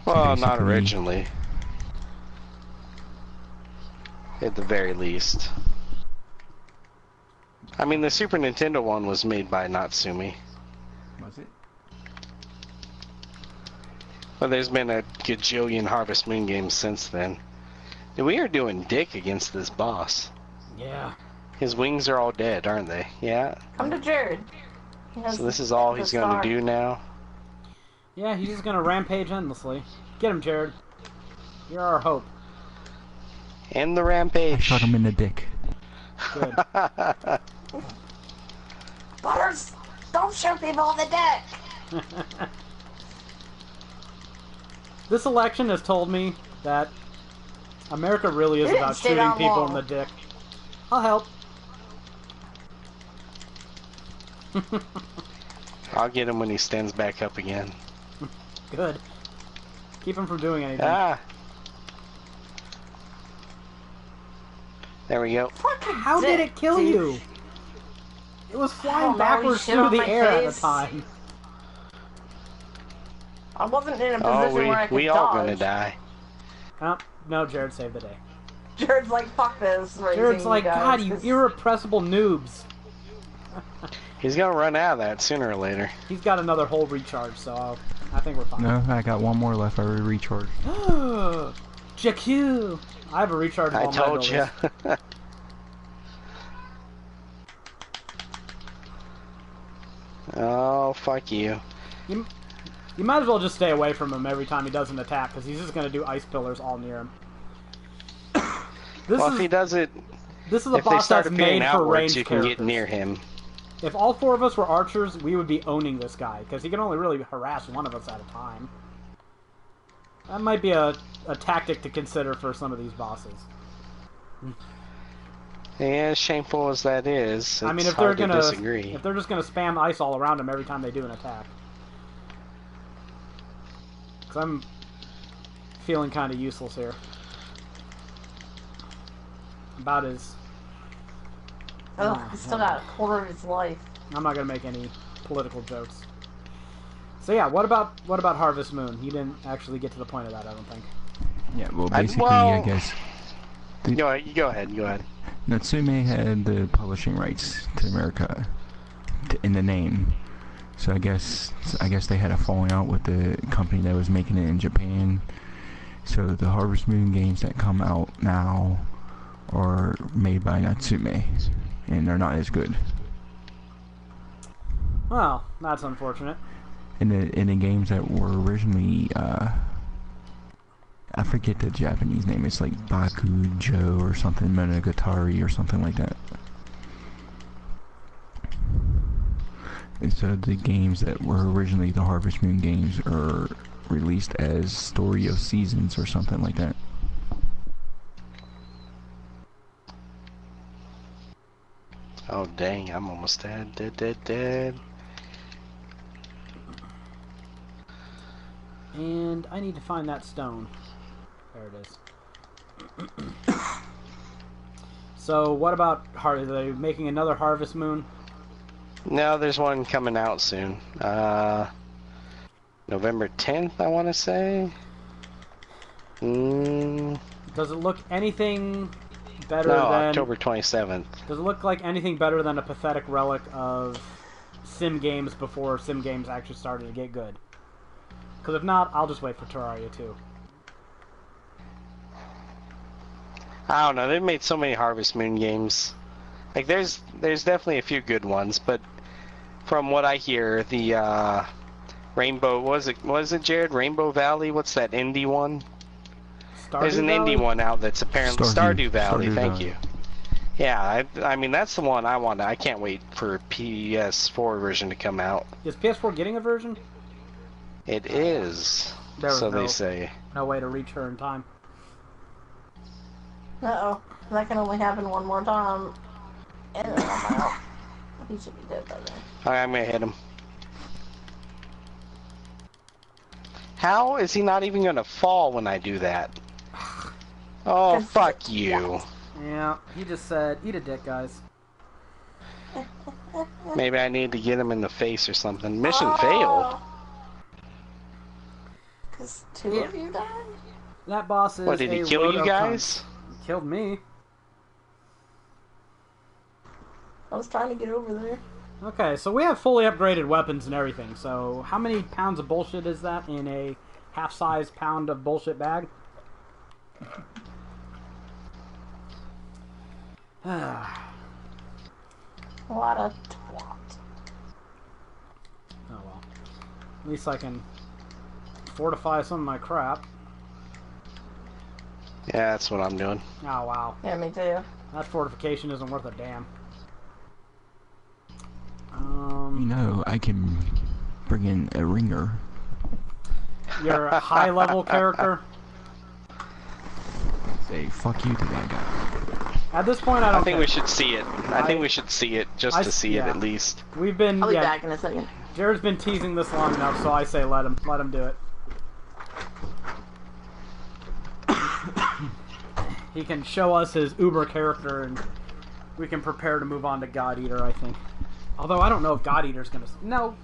Well, so not originally. At the very least. I mean, the Super Nintendo one was made by Natsumi. Was it? Well, there's been a gajillion Harvest Moon games since then. We are doing dick against this boss. Yeah. His wings are all dead, aren't they? Yeah. Come to Jared. So this is all he's going to do now? Yeah, he's just going to rampage endlessly. Get him, Jared. You're our hope. End the rampage. I shot him in the dick. Good. Butters, don't shoot people in the dick! This election has told me that America really is about shooting people in the dick. I'll help. I'll get him when he stands back up again. Good. Keep him from doing anything. Ah. There we go. How did it kill you? It was flying backwards through the air at the time. I wasn't in a position where I could we all gonna die. Oh, no, Jared saved the day. Jared's like, fuck this. Jared's like, God, you irrepressible noobs. He's gonna run out of that sooner or later. He's got another whole recharge, so I think we're fine. No, I got one more left. I already recharged. JQ! I have a recharge of all I told you. Oh, fuck you. You might as well just stay away from him every time he does an attack, because he's just going to do ice pillars all near him. If he does it... This is a boss that's made for ranged you can get near him. If all four of us were archers, we would be owning this guy, because he can only really harass one of us at a time. That might be a tactic to consider for some of these bosses. Yeah, as shameful as that is, I mean, if they're just gonna spam ice all around him every time they do an attack. Because I'm feeling kind of useless here. About as... he's still got a quarter of his life. I'm not gonna make any political jokes. So yeah, what about Harvest Moon? You didn't actually get to the point of that, I don't think. Yeah, well, basically, I guess... Go ahead. Natsume had the publishing rights to America in the name, so I guess they had a falling out with the company that was making it in Japan. So the Harvest Moon games that come out now are made by Natsume, and they're not as good. Well, that's unfortunate. In the games that were originally, I forget the Japanese name. It's like Bakujo or something, Monogatari or something like that. And so the games that were originally the Harvest Moon games are released as Story of Seasons or something like that. Oh dang, I'm almost dead. And I need to find that stone. There it is. So, what about are they making another Harvest Moon? No, there's one coming out soon. November 10th, I want to say. Does it look anything better than... October 27th. Does it look like anything better than a pathetic relic of sim games before sim games actually started to get good? Because if not, I'll just wait for Terraria 2. I don't know, they've made so many Harvest Moon games. Like, there's definitely a few good ones, but from what I hear, the Rainbow, was it Jared? Rainbow Valley? What's that indie one? There's an indie one out that's apparently Stardew Valley. Thank you. Yeah, I mean that's the one I want. I can't wait for PS4 version to come out. Is PS4 getting a version? It is. So they say. No way to reach her in time. Uh-oh. That can only happen one more time. And then I'm out. He should be dead by then. Alright, I'm gonna hit him. How is he not even gonna fall when I do that? Oh, fuck you. Yeah, he just said, eat a dick, guys. Maybe I need to get him in the face or something. Mission failed. Because two of you died? That boss is What, did he kill you guys? He killed me. I was trying to get over there. Okay, so we have fully upgraded weapons and everything, so how many pounds of bullshit is that in a half-size pound of bullshit bag? A lot of twat. Oh well. At least I can fortify some of my crap. Yeah, that's what I'm doing. Oh wow. Yeah, me too. That fortification isn't worth a damn. You know, I can bring in a ringer. You're a high-level character? Say fuck you to that guy. At this point, I don't think we should see it. I think we should see it just to see it at least. We've been. I'll be back in a second. Jared's been teasing this long enough, so I say let him do it. He can show us his Uber character, and we can prepare to move on to God Eater, I think. Although I don't know if God Eater's gonna. No,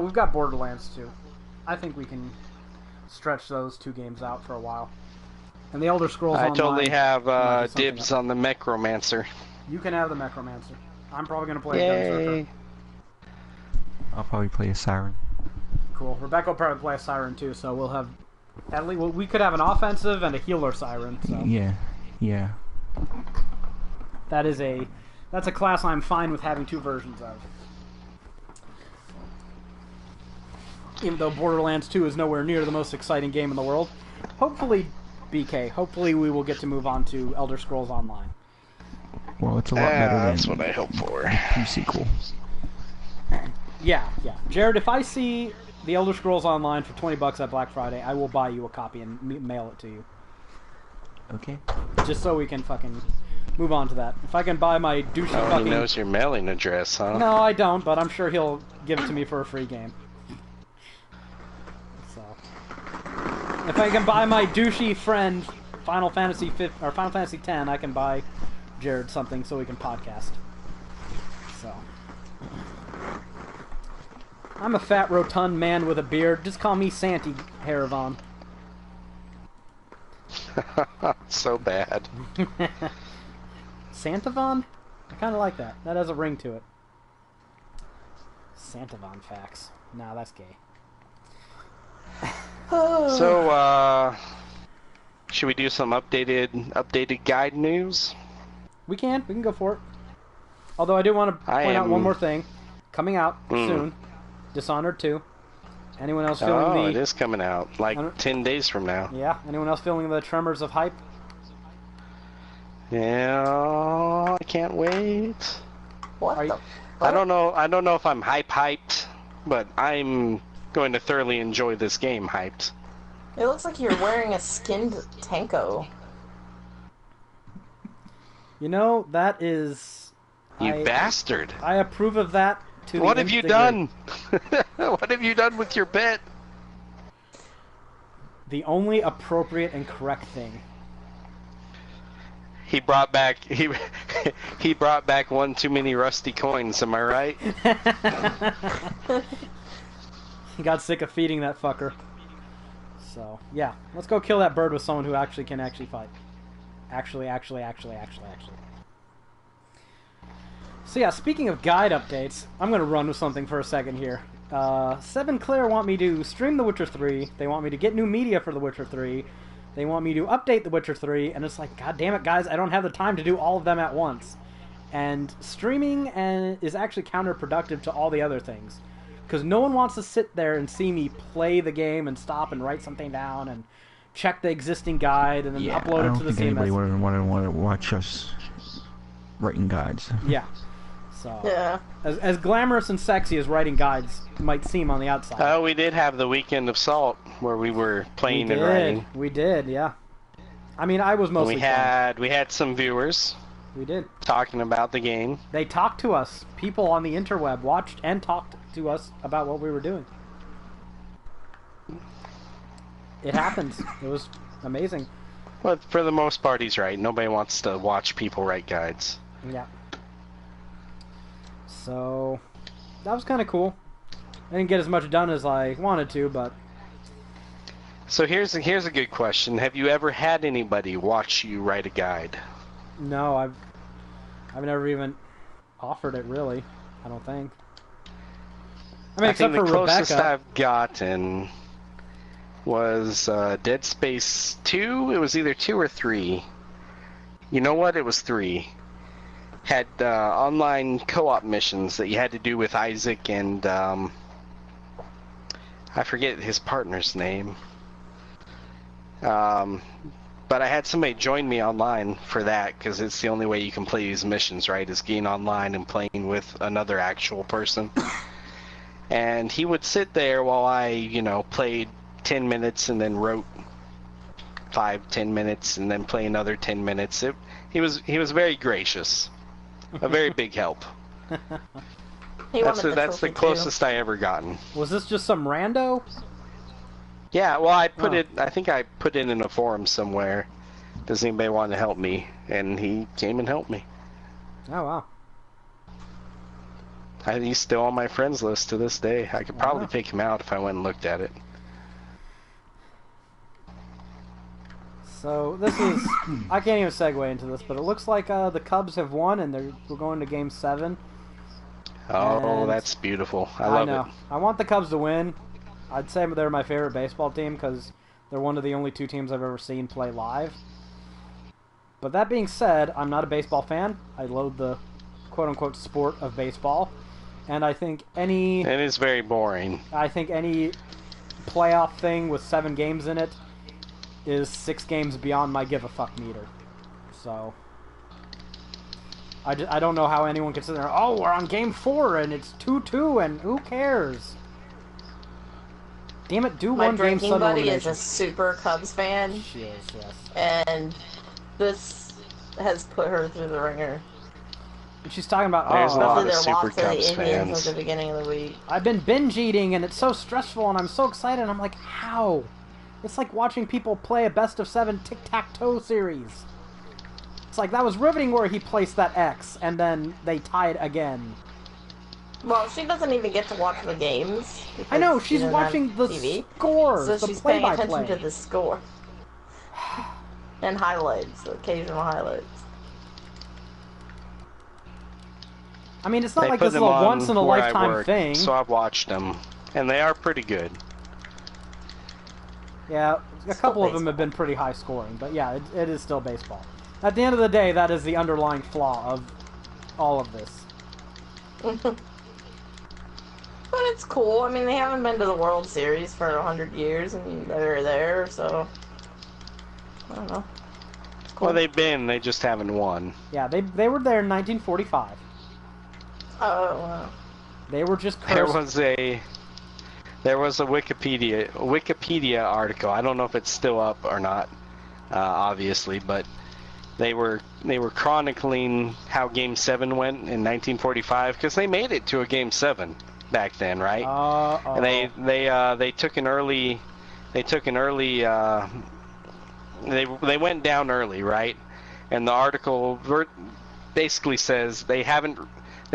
we've got Borderlands 2. I think we can stretch those two games out for a while. And the Elder Scrolls Online. I totally have dibs on the Necromancer. You can have the Necromancer. I'm probably gonna play a Gunzerker. I'll probably play a Siren. Cool. Rebecca will probably play a Siren too, so we'll have at least we could have an offensive and a healer Siren. So. Yeah. That's a class I'm fine with having two versions of. Even though Borderlands 2 is nowhere near the most exciting game in the world. Hopefully, BK, hopefully we will get to move on to Elder Scrolls Online. Well, it's a lot better than that's what I hope for. Pre-sequel. Yeah. Jared, if I see the Elder Scrolls Online for $20 at Black Friday, I will buy you a copy and mail it to you. Okay. Just so we can fucking move on to that. If I can buy my douchey fucking... he knows your mailing address, huh? No, I don't, but I'm sure he'll give it to me for a free game. So... If I can buy my douchey friend Final Fantasy X, I can buy Jared something so we can podcast. So... I'm a fat, rotund man with a beard. Just call me Santy, Haeravon. So bad. Santavon? I kind of like that. That has a ring to it. SantaVonFAQs. Nah, that's gay. So, should we do some updated guide news? We can go for it. Although I do want to point out one more thing. Coming out soon. Dishonored 2. Anyone else feeling it is coming out, like 10 days from now. Yeah, anyone else feeling the tremors of hype? Yeah, I can't wait. What the fuck? I don't know if I'm hyped, but I'm going to thoroughly enjoy this game hyped. It looks like you're wearing a skinned Tanko. You know, that is... You bastard. I approve of that. What have you done? What have you done with your bet? The only appropriate and correct thing. He brought back he brought back one too many rusty coins. Am I right? He got sick of feeding that fucker. So yeah, let's go kill that bird with someone who actually can fight. Actually. So yeah, speaking of guide updates, I'm going to run with something for a second here. Seven Claire want me to stream The Witcher 3, they want me to get new media for The Witcher 3, they want me to update The Witcher 3, and it's like, god damn it guys, I don't have the time to do all of them at once. And streaming is actually counterproductive to all the other things. Because no one wants to sit there and see me play the game and stop and write something down and check the existing guide and then Yeah, upload I it don't to the think anybody CMS. would want to watch us writing guides. Yeah. So, Yeah. as glamorous and sexy as writing guides might seem on the outside. Oh, we did have the Weekend of Salt where we were playing and writing. We did, yeah. I mean, I was mostly We had some viewers We did. talking about the game. They talked to us. People on the interweb watched and talked to us about what we were doing. It happens. It was amazing. But for the most part, he's right. Nobody wants to watch people write guides. Yeah. So, that was kind of cool. I didn't get as much done as I wanted to, but... So here's a good question. Have you ever had anybody watch you write a guide? No, I've never even offered it, really. I don't think. I mean, except think for the closest Rebecca. I've gotten was Dead Space 2. It was either 2 or 3. You know what? It was 3. Had online co-op missions that you had to do with Isaac and I forget his partner's name. But I had somebody join me online for that because it's the only way you can play these missions, right? Is getting online and playing with another actual person. And he would sit there while I, played 10 minutes and then wrote 5-10 minutes and then play another 10 minutes. He was very gracious, a very big help. That's the closest I ever gotten. Was this just some rando? Yeah, well, I think I put it in a forum somewhere. Does anybody want to help me? And he came and helped me. Oh, wow. He's still on my friends list to this day. I could probably Wow. pick him out if I went and looked at it. So, this is... I can't even segue into this, but it looks like the Cubs have won, and we're going to Game 7. Oh, And that's beautiful. I love know. it. I want the Cubs to win. I'd say they're my favorite baseball team because they're one of the only two teams I've ever seen play live. But that being said, I'm not a baseball fan. I loathe the quote-unquote sport of baseball. And I think any It is very boring. playoff thing with 7 games in it is 6 games beyond my give-a-fuck meter. So... I don't know how anyone can sit there, oh, we're on Game 4 and it's 2-2 and who cares? Damn it, do My one game drinking Sun buddy is elimination. a super Cubs fan, She is, yes. and this has put her through the ringer. And she's talking about, There's a lot Especially of their super loss to the Cubs Indians fans. at the beginning of the week. I've been binge eating and it's so stressful and I'm so excited. I'm like, how? It's like watching people play a best of 7 tic-tac-toe series. It's like, that was riveting where he placed that X and then they tied again. Well, she doesn't even get to watch the games. I know, because she she's doesn't watching have the TV, score, so the she's paying attention to play-by-play. the score. And highlights, occasional highlights. I mean, it's not They like put this is them a on where I once-in-a-lifetime work, thing. so I've watched them, and they are pretty good. Yeah, a couple of them baseball. have been pretty high scoring, but yeah, it is still baseball. At the end of the day, that is the underlying flaw of all of this. But it's cool. I mean, they haven't been to the World Series for 100 years, and they're there, so... I don't know. It's cool. Well, they just haven't won. Yeah, they were there in 1945. Oh, wow. They were just There cursed. was a Wikipedia article. I don't know if it's still up or not, obviously, but they were chronicling how Game 7 went in 1945 because they made it to a Game 7 back then, right? And they took an early they went down early, right? And the article basically says they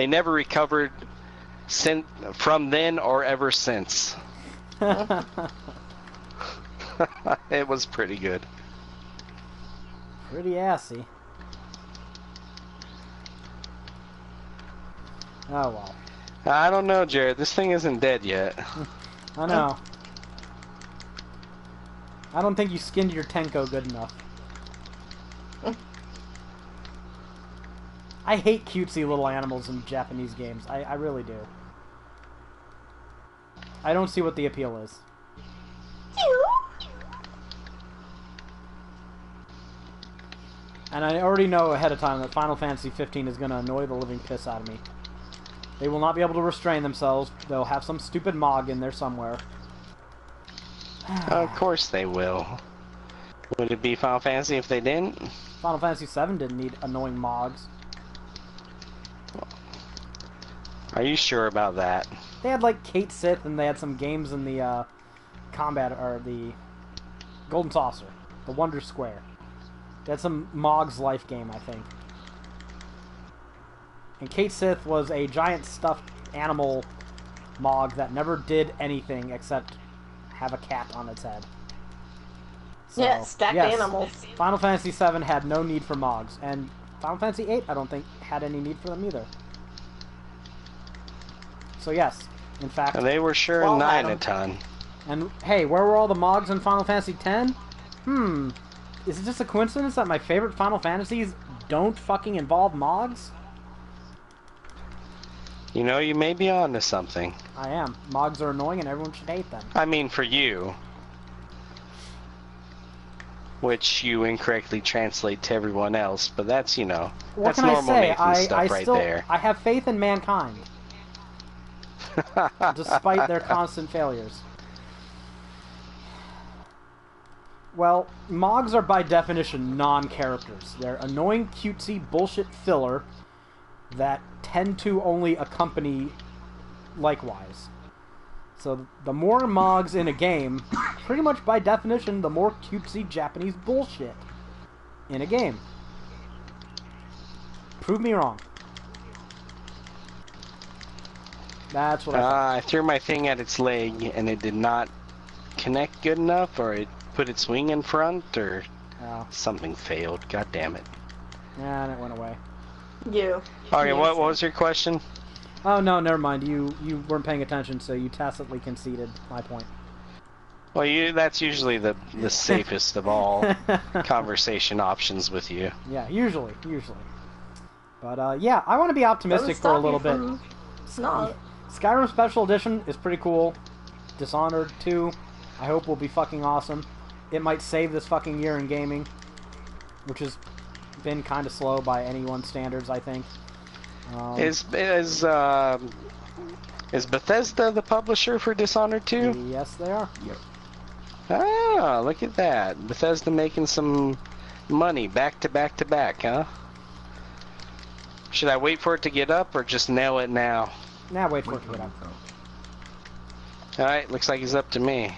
never recovered from then or ever since. It was pretty good. Pretty assy. Oh well. I don't know, Jared. This thing isn't dead yet. I know. I don't think you skinned your Tenko good enough. I hate cutesy little animals in Japanese games. I really do. I don't see what the appeal is. And I already know ahead of time that Final Fantasy 15 is going to annoy the living piss out of me. They will not be able to restrain themselves. They'll have some stupid mog in there somewhere. Of course they will. Would it be Final Fantasy if they didn't? Final Fantasy 7 didn't need annoying mogs. Are you sure about that? They had like Kate Sith, and they had some games in the combat or the Golden Saucer, the Wonder Square. They had some Mog's Life game, I think. And Kate Sith was a giant stuffed animal Mog that never did anything except have a cat on its head. So, Yeah, stacked yes, animals. Final Fantasy VII had no need for Mogs, and Final Fantasy VIII I don't think had any need for them either. So yes, in fact... And they were sure Well, 9 Adam. a ton. And hey, where were all the Mogs in Final Fantasy X? Is it just a coincidence that my favorite Final Fantasies don't fucking involve Mogs? You know, you may be on to something. I am. Mogs are annoying and everyone should hate them. I mean, for you. Which you incorrectly translate to everyone else, but that's, you know, What that's can I normal say? Nathan stuff right still, there. I have faith in mankind, despite their constant failures. Well, Mogs are by definition non-characters. They're annoying, cutesy, bullshit filler that tend to only accompany likewise. So the more Mogs in a game, pretty much by definition, the more cutesy Japanese bullshit in a game. Prove me wrong. That's what I think. I threw my thing at its leg and it did not connect good enough, or it put its wing in front, or Oh. something failed. God damn it. Yeah, and it went away. You. Okay, what was your question? Oh, no, never mind. You weren't paying attention, so you tacitly conceded my point. Well, that's usually the safest of all conversation options with you. Yeah, usually. But, yeah, I want to be optimistic for a little bit. It's not. Skyrim Special Edition is pretty cool. Dishonored 2, I hope will be fucking awesome. It might save this fucking year in gaming, which has been kind of slow by anyone's standards, I think. Is Bethesda the publisher for Dishonored 2? Yes, they are. Yep. Ah, look at that. Bethesda making some money back to back to back, huh? Should I wait for it to get up or just nail it now? Now wait for it to get up. Alright, looks like he's up to me.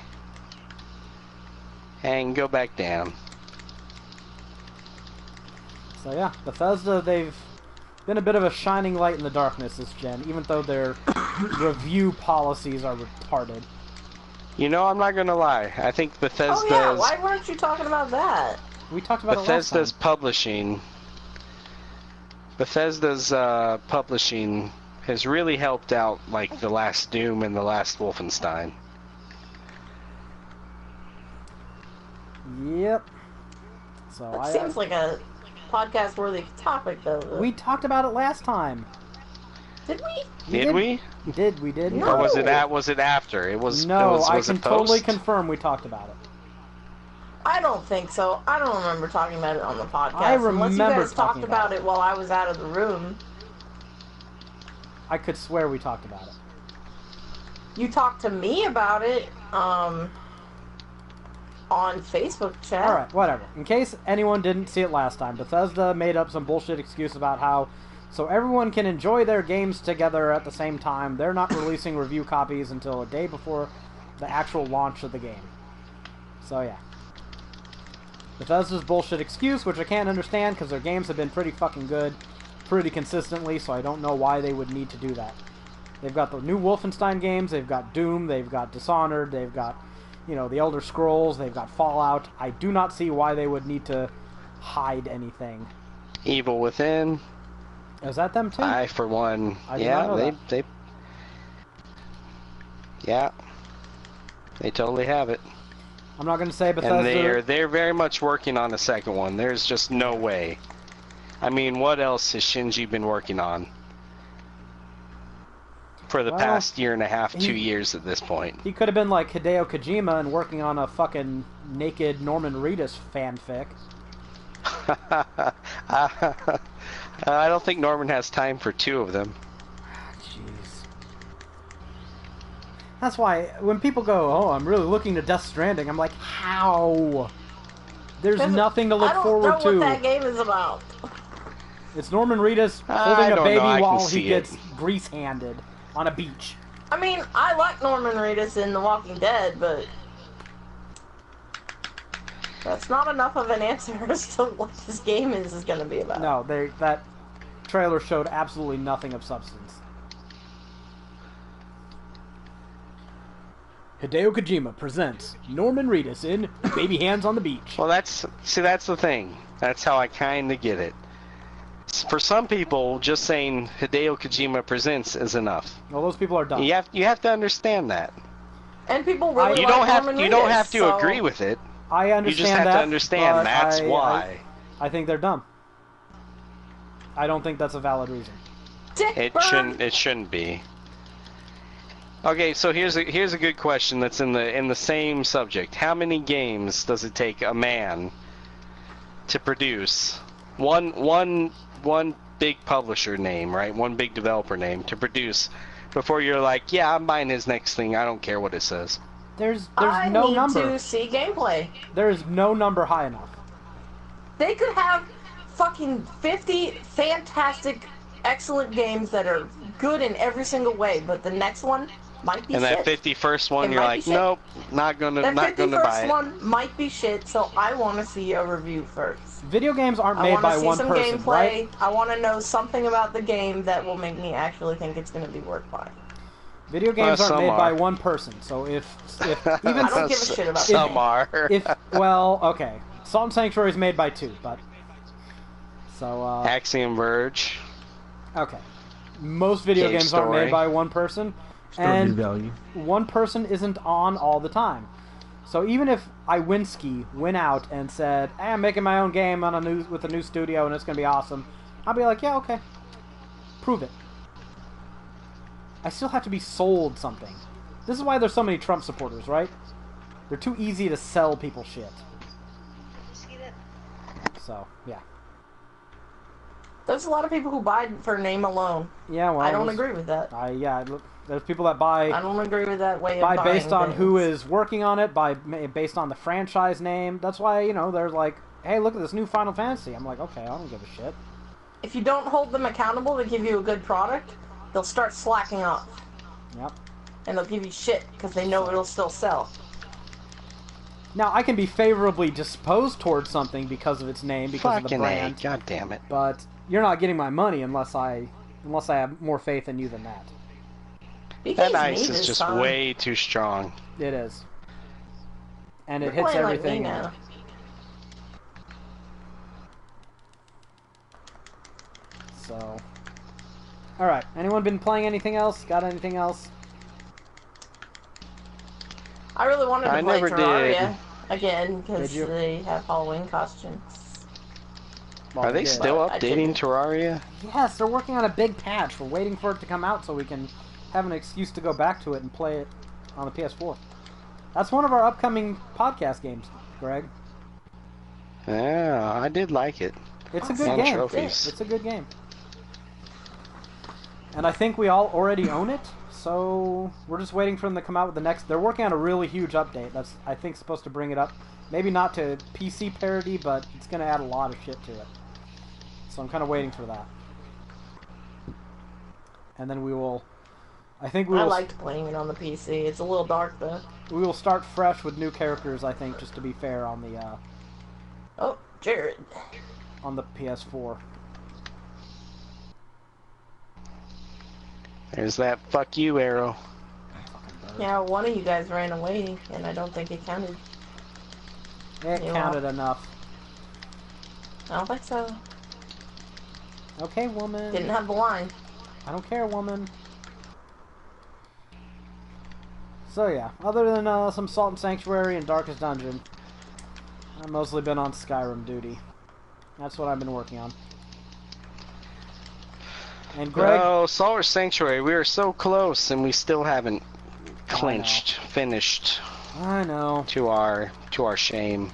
And go back down. So yeah, Bethesda, they've been a bit of a shining light in the darkness this gen, even though their review policies are retarded. You know, I'm not gonna lie. I think Bethesda's... Oh yeah, why weren't you talking about that? We talked about Bethesda's it last time. publishing... Bethesda's publishing has really helped out, like, the last Doom and the last Wolfenstein. Yep. So That seems like a podcast-worthy topic, though. we talked about it last time. Did we? Did we? We did. No. Or was it after? It was. No, was I it can post? totally confirm we talked about it. I don't think so. I don't remember talking about it on the podcast. I Unless you remember guys talked talking about about it while I was out of the room. I could swear we talked about it. You talked to me about it, on Facebook chat. Alright, whatever. In case anyone didn't see it last time, Bethesda made up some bullshit excuse about how, so everyone can enjoy their games together at the same time, they're not releasing review copies until a day before the actual launch of the game. So yeah. Bethesda's bullshit excuse, which I can't understand because their games have been pretty fucking good, pretty consistently, so I don't know why they would need to do that. They've got the new Wolfenstein games, they've got Doom, they've got Dishonored, they've got, you know, the Elder Scrolls, they've got Fallout. I do not see why they would need to hide anything. Evil Within. Is that them too? I, for one, I did not know yeah, that. they totally have it. I'm not going to say Bethesda... And they're very much working on the second one. There's just no way. I mean, what else has Shinji been working on for the past year and a half, 2 years at this point? He could have been like Hideo Kojima and working on a fucking naked Norman Reedus fanfic. I don't think Norman has time for 2 of them. Jeez. That's why when people go, "Oh, I'm really looking to Death Stranding," I'm like, how? There's nothing to look forward to. I don't know what that game is about. It's Norman Reedus holding a baby while he gets it. grease-handed on a beach. I mean, I like Norman Reedus in The Walking Dead, but that's not enough of an answer as to what this game is going to be about. No, that trailer showed absolutely nothing of substance. Hideo Kojima presents Norman Reedus in Baby Hands on the Beach. Well, that's the thing. That's how I kind of get it. For some people, just saying Hideo Kojima presents is enough. Well, those people are dumb. You have to understand that. And people really you like don't have Norman you don't Reedus, have to so... agree with it. I understand that. You just have to understand that's why. I think they're dumb. I don't think that's a valid reason. It shouldn't be. Okay, so here's a good question that's in the same subject. How many games does it take a man to produce one big publisher name, right? One big developer name to produce before you're like, yeah, I'm buying his next thing. I don't care what it says. There's no number. I need to see gameplay. There is no number high enough. They could have fucking 50 fantastic, excellent games that are good in every single way, but the next one might be shit. And that 51st one, you're like, nope, not gonna buy it. That 51st one might be shit, so I want to see a review first. Video games aren't made by one person, gameplay. right? I want to know something about the game that will make me actually think it's going to be worth buying. Video games aren't made by one person, so if even I don't give a shit about some are. Well, okay, Salt and Sanctuary is made by 2, but so Axiom Verge. Okay, most video games aren't made by one person, and one person isn't on all the time. So even if Iwinski went out and said, "Hey, I'm making my own game with a new studio and it's gonna be awesome," I'll be like, "Yeah, okay, prove it." I still have to be sold something. This is why there's so many Trump supporters, right? They're too easy to sell people shit. So, yeah. There's a lot of people who buy for name alone. Yeah, well, I don't agree with that. There's people that buy. I don't agree with that way of buying based on things. who is working on it, based on the franchise name. That's why they're like, "Hey, look at this new Final Fantasy." I'm like, okay, I don't give a shit. If you don't hold them accountable to give you a good product, they'll start slacking off. Yep. And they'll give you shit because they know it'll still sell. Now, I can be favorably disposed towards something because of its name, because of the brand. God damn it! But you're not getting my money unless I have more faith in you than that. That ice is just way too strong. It is. And it hits everything. Like me now. So. Alright, anyone been playing anything else? Got anything else? I really wanted to play Terraria did. again because they have Halloween costumes. Well, Are they still updating Terraria? Yes, they're working on a big patch. We're waiting for it to come out so we can have an excuse to go back to it and play it on the PS4. That's one of our upcoming podcast games, Greg. Yeah, I did like it. It's a good game. Trophies. It's a good game. And I think we all already own it, so we're just waiting for them to come out with the next... They're working on a really huge update that's, I think, supposed to bring it up. Maybe not to PC parity, but it's going to add a lot of shit to it. So I'm kind of waiting for that. And then we will... I liked playing it on the PC. It's a little dark, though. We will start fresh with new characters, I think, just to be fair, on the... Oh, Jared. On the PS4. There's that fuck you arrow. Yeah, one of you guys ran away, and I don't think it counted. It counted enough. I don't think so. Okay, woman. Didn't have the line. I don't care, woman. So yeah, other than some Salt and Sanctuary and Darkest Dungeon, I've mostly been on Skyrim duty. That's what I've been working on. And Greg... Oh, Solar Sanctuary, we are so close and we still haven't finished. I know. To our shame.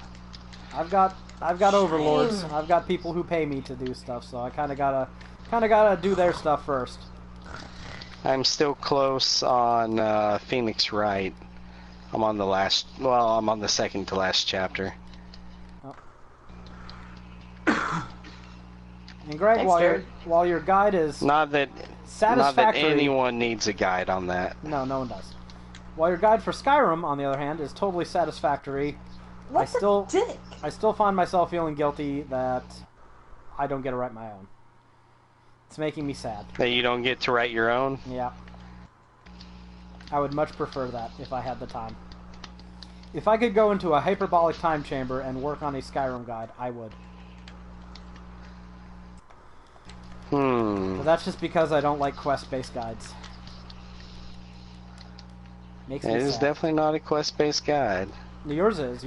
I've got I've got overlords. I've got people who pay me to do stuff, so I kind of gotta do their stuff first. I'm still close on Phoenix Wright. I'm on the last. Well, I'm on the second to last chapter. Oh. And Greg, while your guide is not that anyone needs a guide on that. No one does. While your guide for Skyrim, on the other hand, is totally satisfactory. I still find myself feeling guilty that I don't get to write my own. It's making me sad. That you don't get to write your own? Yeah. I would much prefer that if I had the time. If I could go into a hyperbolic time chamber and work on a Skyrim guide, I would. But that's just because I don't like quest-based guides. Makes me sad. It is definitely not a quest-based guide. Yours is.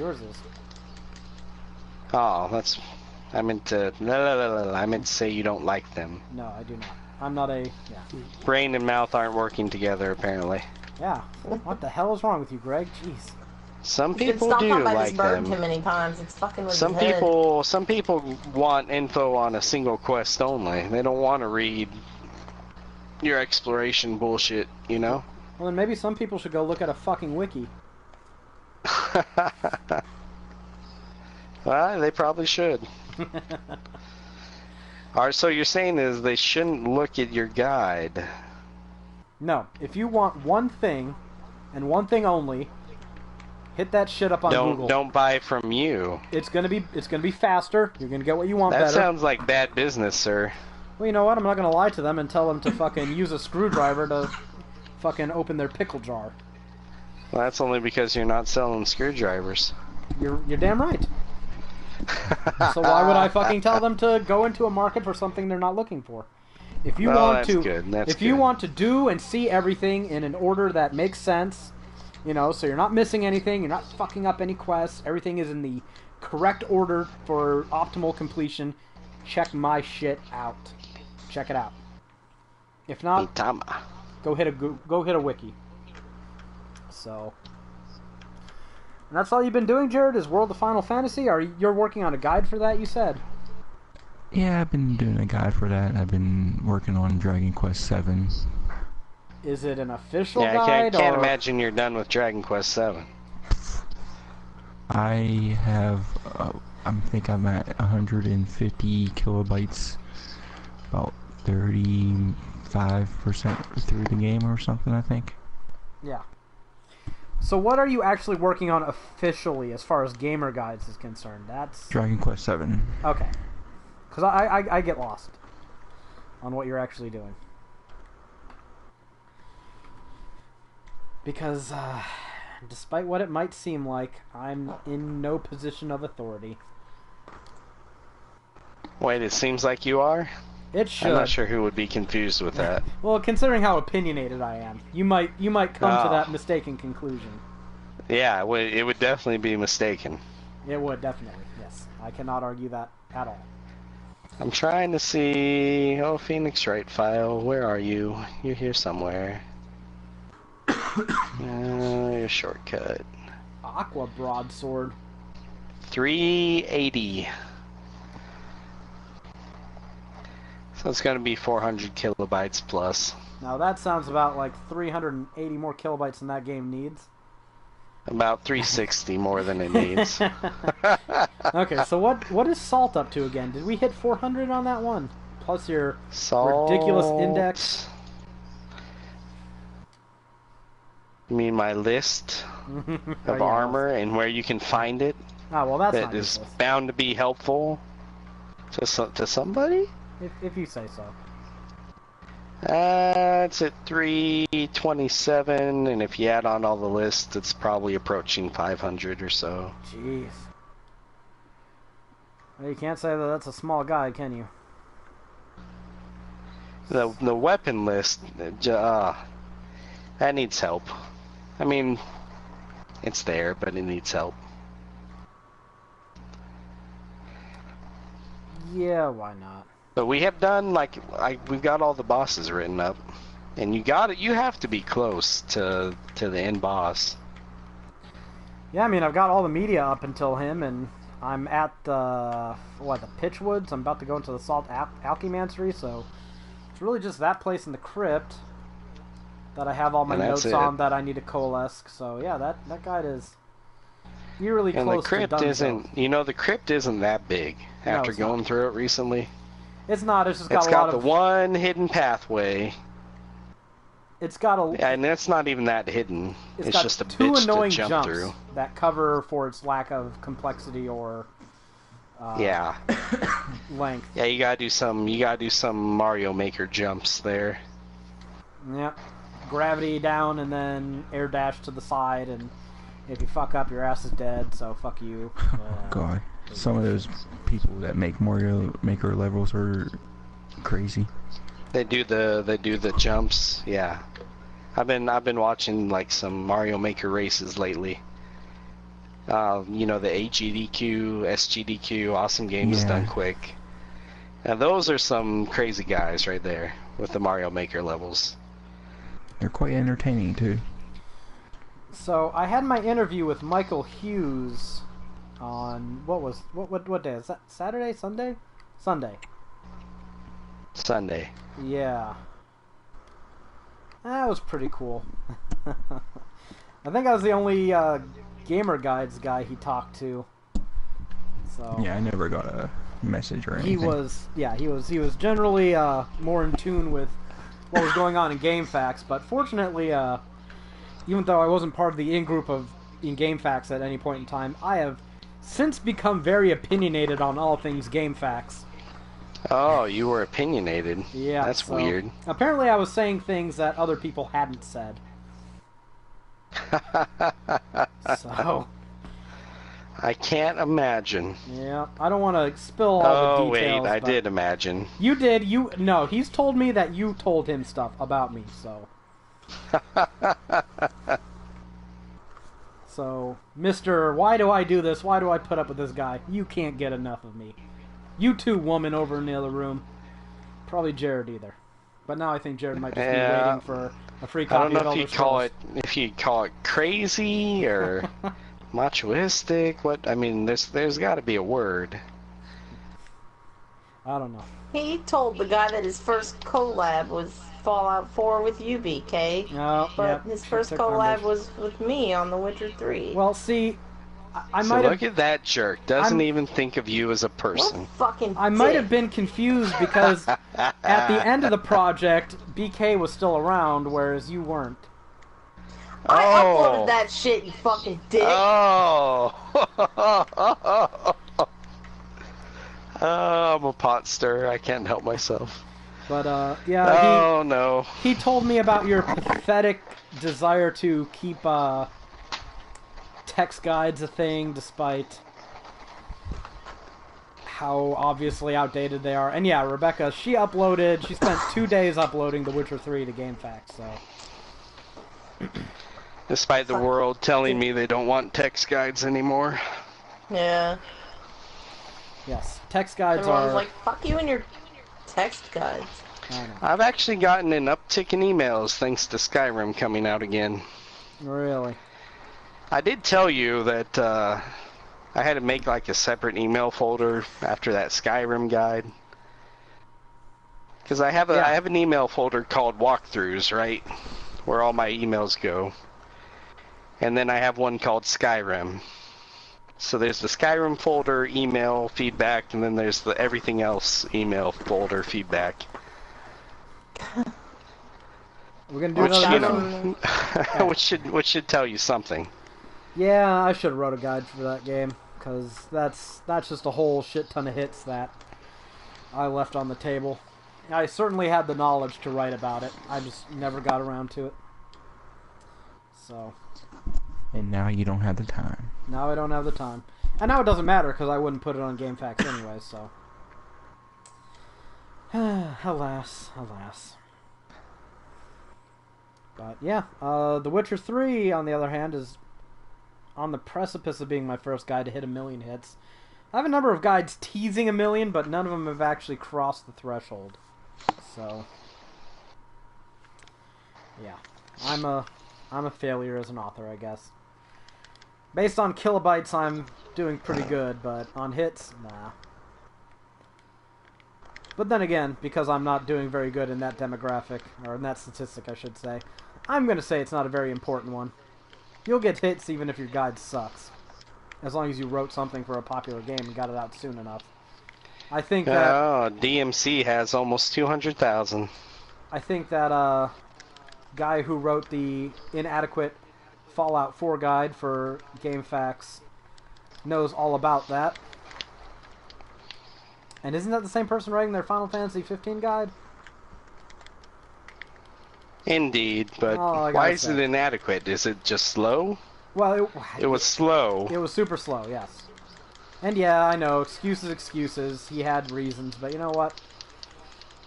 Oh, that's... I meant to say you don't like them. No, I do not. I'm not a... Yeah. Brain and mouth aren't working together, apparently. Yeah. What the hell is wrong with you, Greg? Jeez. Some people do like them. Too many times. It's fucking with some people want info on a single quest only. They don't want to read your exploration bullshit, you know? Well, then maybe some people should go look at a fucking wiki. Well, they probably should. Alright, so you're saying is they shouldn't look at your guide. No. If you want one thing, and one thing only, hit that shit up on Google. Don't buy from you. It's gonna be faster. You're gonna get what you want better. That sounds like bad business, sir. Well, you know what? I'm not gonna lie to them and tell them to fucking use a screwdriver to fucking open their pickle jar. Well, that's only because you're not selling screwdrivers. You're damn right. So why would I fucking tell them to go into a market for something they're not looking for? If you want to do and see everything in an order that makes sense, you know, so you're not missing anything, you're not fucking up any quests, everything is in the correct order for optimal completion, check my shit out. Check it out. If not, go hit a wiki. So, and that's all you've been doing, Jared, is World of Final Fantasy? You're working on a guide for that, you said? Yeah, I've been doing a guide for that. I've been working on Dragon Quest VII. Is it an official guide? I can't imagine you're done with Dragon Quest VII. I have, I think I'm at 150 kilobytes, about 35% through the game or something, I think. Yeah. So what are you actually working on officially as far as gamer guides is concerned? That's Dragon Quest VII. Okay. Because I get lost on what you're actually doing. Because, despite what it might seem like, I'm in no position of authority. Wait, it seems like you are? It should. I'm not sure who would be confused with that. Well, considering how opinionated I am, you might come to that mistaken conclusion. Yeah, it would definitely be mistaken. It would, definitely, yes. I cannot argue that at all. I'm trying to see... Oh, Phoenix Wright file, where are you? You're here somewhere. Your shortcut. Aqua Broadsword. 380. So it's going to be 400 kilobytes plus. Now that sounds about like 380 more kilobytes than that game needs. About 360 more than it needs. Okay, so what is Salt up to again? Did we hit 400 on that one? Plus your ridiculous index. You mean my list of armor and where you can find it? Ah, well, that's that is bound to be helpful to somebody. If you say so. It's at 327, and if you add on all the lists, it's probably approaching 500 or so. Jeez. Well, you can't say that that's a small guide, can you? The weapon list, that needs help. I mean, it's there, but it needs help. Yeah, why not? But we have done we've got all the bosses written up, and you have to be close to the end boss. Yeah, I mean I've got all the media up until him, and I'm at the Pitchwoods. I'm about to go into the Salt Alchemancery, so it's really just that place in the crypt that I have all my notes on that I need to coalesce. So yeah, that guide is eerily close to done. And the crypt isn't, the crypt isn't that big after going through it recently. It's not. It's just got a lot of... It's got the one hidden pathway. It's got a... And it's not even that hidden. It's got just a two bitch annoying to jump jumps through. That cover for its lack of complexity or length. Yeah, you gotta do some Mario Maker jumps there. Yep. Gravity down and then air dash to the side, and if you fuck up, your ass is dead. So fuck you. God, some of those people that make Mario Maker levels are crazy. They do the jumps. Yeah, I've been watching like some Mario Maker races lately. The AGDQ, SGDQ, Awesome Games Done Quick. Now those are some crazy guys right there with the Mario Maker levels. They're quite entertaining too. So I had my interview with Michael Hughes on what day is that? Saturday? Sunday? Sunday. Yeah. That was pretty cool. I think I was the only Gamer Guides guy he talked to. So yeah, I never got a message or anything. He was generally more in tune with what was going on in GameFAQs, but fortunately, even though I wasn't part of the in-group in GameFAQs at any point in time, I have since become very opinionated on all things GameFAQs. Oh, you were opinionated. Yeah. That's weird. Apparently I was saying things that other people hadn't said. So... I can't imagine. Yeah, I don't want to spill all the details. Oh, wait, I did imagine. You did, no, he's told me that you told him stuff about me, so... So, Mr. Why do I do this? Why do I put up with this guy? You can't get enough of me. You too, woman over in the other room. Probably Jared either. But now I think Jared might just be waiting for a free copy of Elder Scrolls. If you call it crazy or machoistic. What? I mean, there's got to be a word. I don't know. He told the guy that his first collab was Fallout 4 with you, BK. Oh, but his first collab was with me on The Witcher 3. Well, see, I so might have... look at that jerk. Doesn't even think of you as a person. I might have been confused because at the end of the project, BK was still around, whereas you weren't. I uploaded that shit, you fucking dick. Oh. I'm a pot stirrer. I can't help myself. But, yeah, no. He told me about your pathetic desire to keep, text guides a thing, despite how obviously outdated they are. And yeah, Rebecca, she spent 2 days uploading The Witcher 3 to GameFAQs, so... Despite the world telling me they don't want text guides anymore. Yeah. Yes, text guides Everyone's like, fuck you and your text guides. I've actually gotten an uptick in emails thanks to Skyrim coming out again. Really? I did tell you that I had to make like a separate email folder after that Skyrim guide. Because I have an email folder called walkthroughs, right? Where all my emails go. And then I have one called Skyrim. So there's the Skyrim folder, email, feedback, and then there's the everything else email folder, feedback. We're gonna do another which should tell you something. Yeah, I should have wrote a guide for that game, because that's just a whole shit ton of hits that I left on the table. I certainly had the knowledge to write about it. I just never got around to it. So... And now you don't have the time. Now I don't have the time. And now it doesn't matter, because I wouldn't put it on GameFAQs anyway, so... alas, alas. But yeah, The Witcher 3, on the other hand, is on the precipice of being my first guide to hit 1 million hits. I have a number of guides teasing 1 million, but none of them have actually crossed the threshold. So... yeah. I'm a failure as an author, I guess. Based on kilobytes, I'm doing pretty good, but on hits, nah. But then again, because I'm not doing very good in that demographic, or in that statistic, I should say, I'm going to say it's not a very important one. You'll get hits even if your guide sucks. As long as you wrote something for a popular game and got it out soon enough. I think that... Oh, DMC has almost 200,000. I think that, guy who wrote the inadequate Fallout 4 guide for GameFAQs knows all about that. And isn't that the same person writing their Final Fantasy 15 guide? Indeed, but why is it inadequate? Is it just slow? Well, it was slow. It was super slow, yes. And yeah, I know, excuses. He had reasons, but you know what?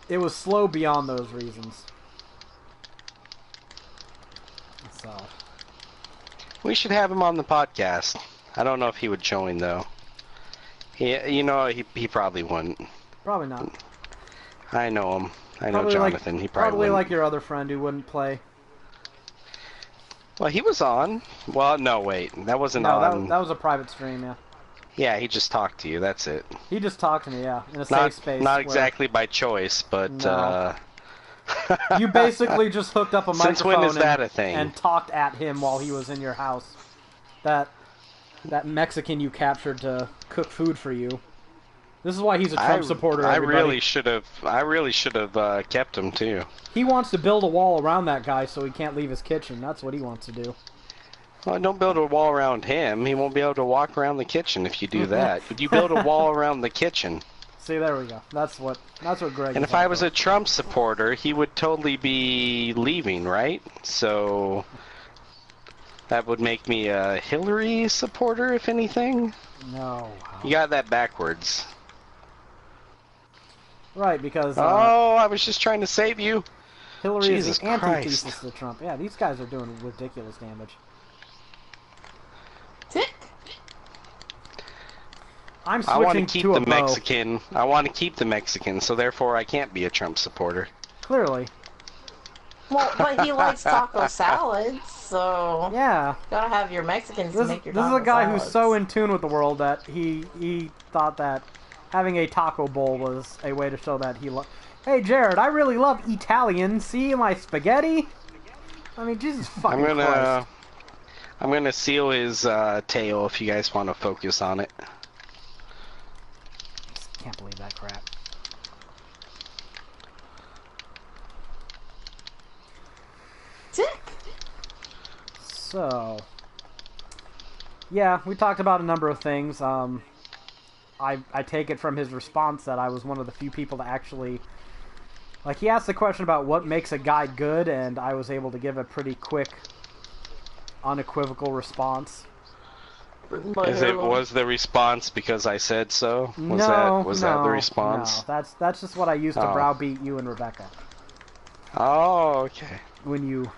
It was slow beyond those reasons. So. We should have him on the podcast. I don't know if he would join, though. He probably wouldn't. Probably not. I know him. I know probably Jonathan. He probably wouldn't. Like your other friend who wouldn't play. Well, he was on. Well, no, wait. That wasn't on. No, that was a private stream, yeah. Yeah, he just talked to you. That's it. He just talked to me, yeah, in a safe space. Not exactly by choice, but... No. You basically just hooked up a microphone Since when is that a thing? And talked at him while he was in your house. That Mexican you captured to cook food for you. This is why he's a Trump supporter. Everybody. I really should have kept him too. He wants to build a wall around that guy so he can't leave his kitchen. That's what he wants to do. Well, don't build a wall around him. He won't be able to walk around the kitchen if you do that. Would you build a wall around the kitchen? See, there we go. That's what Greg. And if I was a Trump supporter, he would totally be leaving, right? So that would make me a Hillary supporter, if anything. No. You got that backwards. Right, because... oh, I was just trying to save you. Hillary Jesus is the antithesis to Trump. Yeah, these guys are doing ridiculous damage. Tick. I'm switching I want to keep to the a bow. Mexican. I want to keep the Mexican, so therefore I can't be a Trump supporter. Clearly. Well, but he likes taco salads, so... Yeah. Gotta have your Mexicans to make your taco salads. This is a guy salads. who's so in tune with the world that he thought that having a taco bowl was a way to show that he loved... Hey, Jared, I really love Italian. See my spaghetti? I mean, Jesus fucking Christ. I'm gonna seal his tail if you guys want to focus on it. Can't believe that crap. Tick. So, yeah, we talked about a number of things. I take it from his response that I was one of the few people to actually... Like, he asked the question about what makes a guide good, and I was able to give a pretty quick, unequivocal response. Was the response because I said so? Was that the response? No, that's just what I used to browbeat you and Rebecca. Oh, okay. When you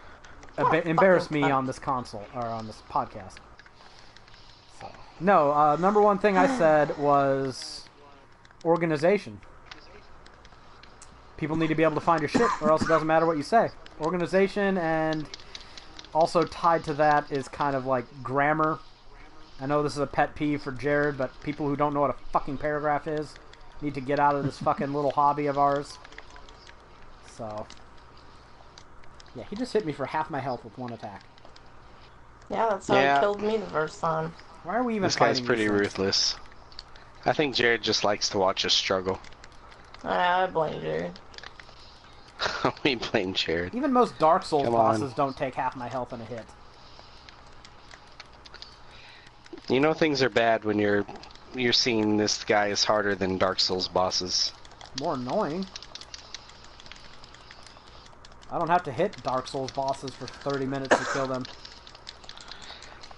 embarrass me on this console, or on this podcast. So, no, number one thing I said was organization. People need to be able to find your shit, or else it doesn't matter what you say. Organization, and also tied to that is kind of like grammar. I know this is a pet peeve for Jared, but people who don't know what a fucking paragraph is need to get out of this fucking little hobby of ours. So, yeah, he just hit me for half my health with one attack. Yeah, that's how he killed me the first time. Why are we even This fighting guy's pretty ruthless. I think Jared just likes to watch us struggle. I blame Jared. We blame Jared. Even most Dark Souls bosses don't take half my health in a hit. You know things are bad when you're seeing this guy is harder than Dark Souls bosses. More annoying. I don't have to hit Dark Souls bosses for 30 minutes to kill them.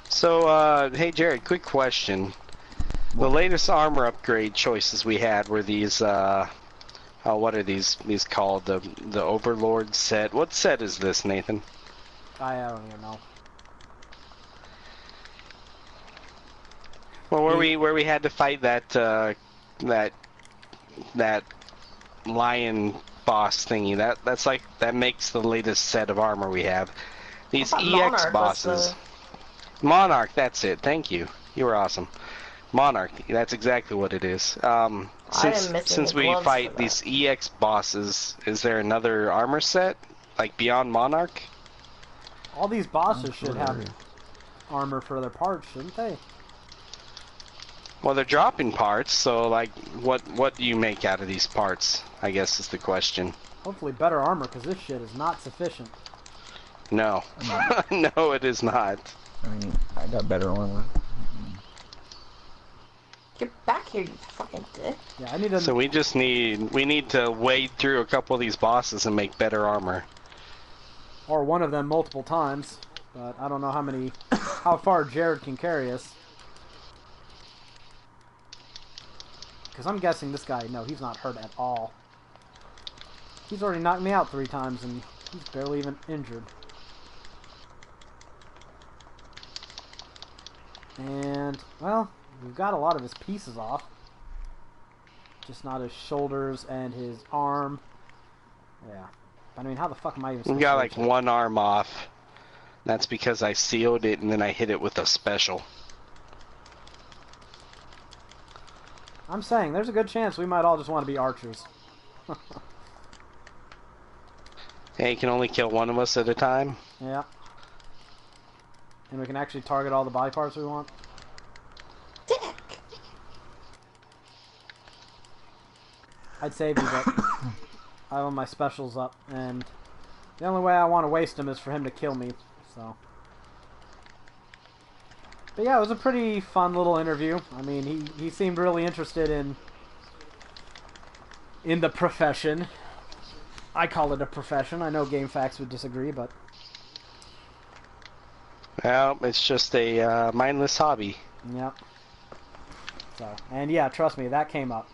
So, hey Jared, quick question. The latest armor upgrade choices we had were these, what are these called? The Overlord set. What set is this, Nathan? I don't even know. Well, where we had to fight that lion boss thingy. That makes the latest set of armor we have. These EX bosses. Monarch, that's it. Thank you. You were awesome. Monarch, that's exactly what it is. Since we fight these EX bosses, is there another armor set? Like beyond Monarch? All these bosses should have armor for their parts, shouldn't they? Well, they're dropping parts, so like, what do you make out of these parts? I guess is the question. Hopefully better armor, because this shit is not sufficient. No. No, it is not. I mean, I got better armor. Get back here, you fucking dick. Yeah, I need to... So we need to wade through a couple of these bosses and make better armor. Or one of them multiple times. But I don't know how far Jared can carry us. Because I'm guessing this guy, no, he's not hurt at all. He's already knocked me out 3 times and he's barely even injured. And, well, we've got a lot of his pieces off. Just not his shoulders and his arm. Yeah. I mean, how the fuck am I even supposed We got like one arm off. That's because I sealed it and then I hit it with a special. I'm saying, there's a good chance we might all just want to be archers. Hey, you can only kill one of us at a time. Yeah. And we can actually target all the body parts we want. Dick! I'd save you, but I have my specials up, and the only way I want to waste them is for him to kill me, so. But yeah, it was a pretty fun little interview. I mean, he seemed really interested in the profession. I call it a profession. I know GameFAQs would disagree, but... Well, it's just a mindless hobby. Yep. So, and yeah, trust me, that came up.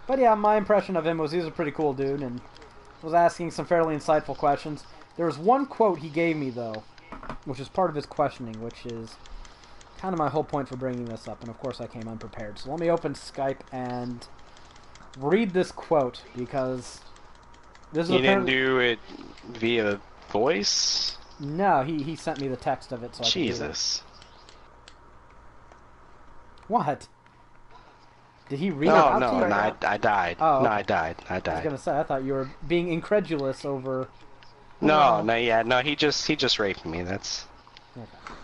But yeah, my impression of him was he was a pretty cool dude and was asking some fairly insightful questions. There was one quote he gave me, though, which is part of his questioning, which is kind of my whole point for bringing this up, and of course I came unprepared. So let me open Skype and read this quote, because this is You didn't do it via voice? No, he sent me the text of it, so I Jesus. What? Did he read No, it out no, to you? no, I died. Oh, okay. No, I died. I was gonna say, I thought you were being incredulous over... No, no, he just raped me, that's... Okay.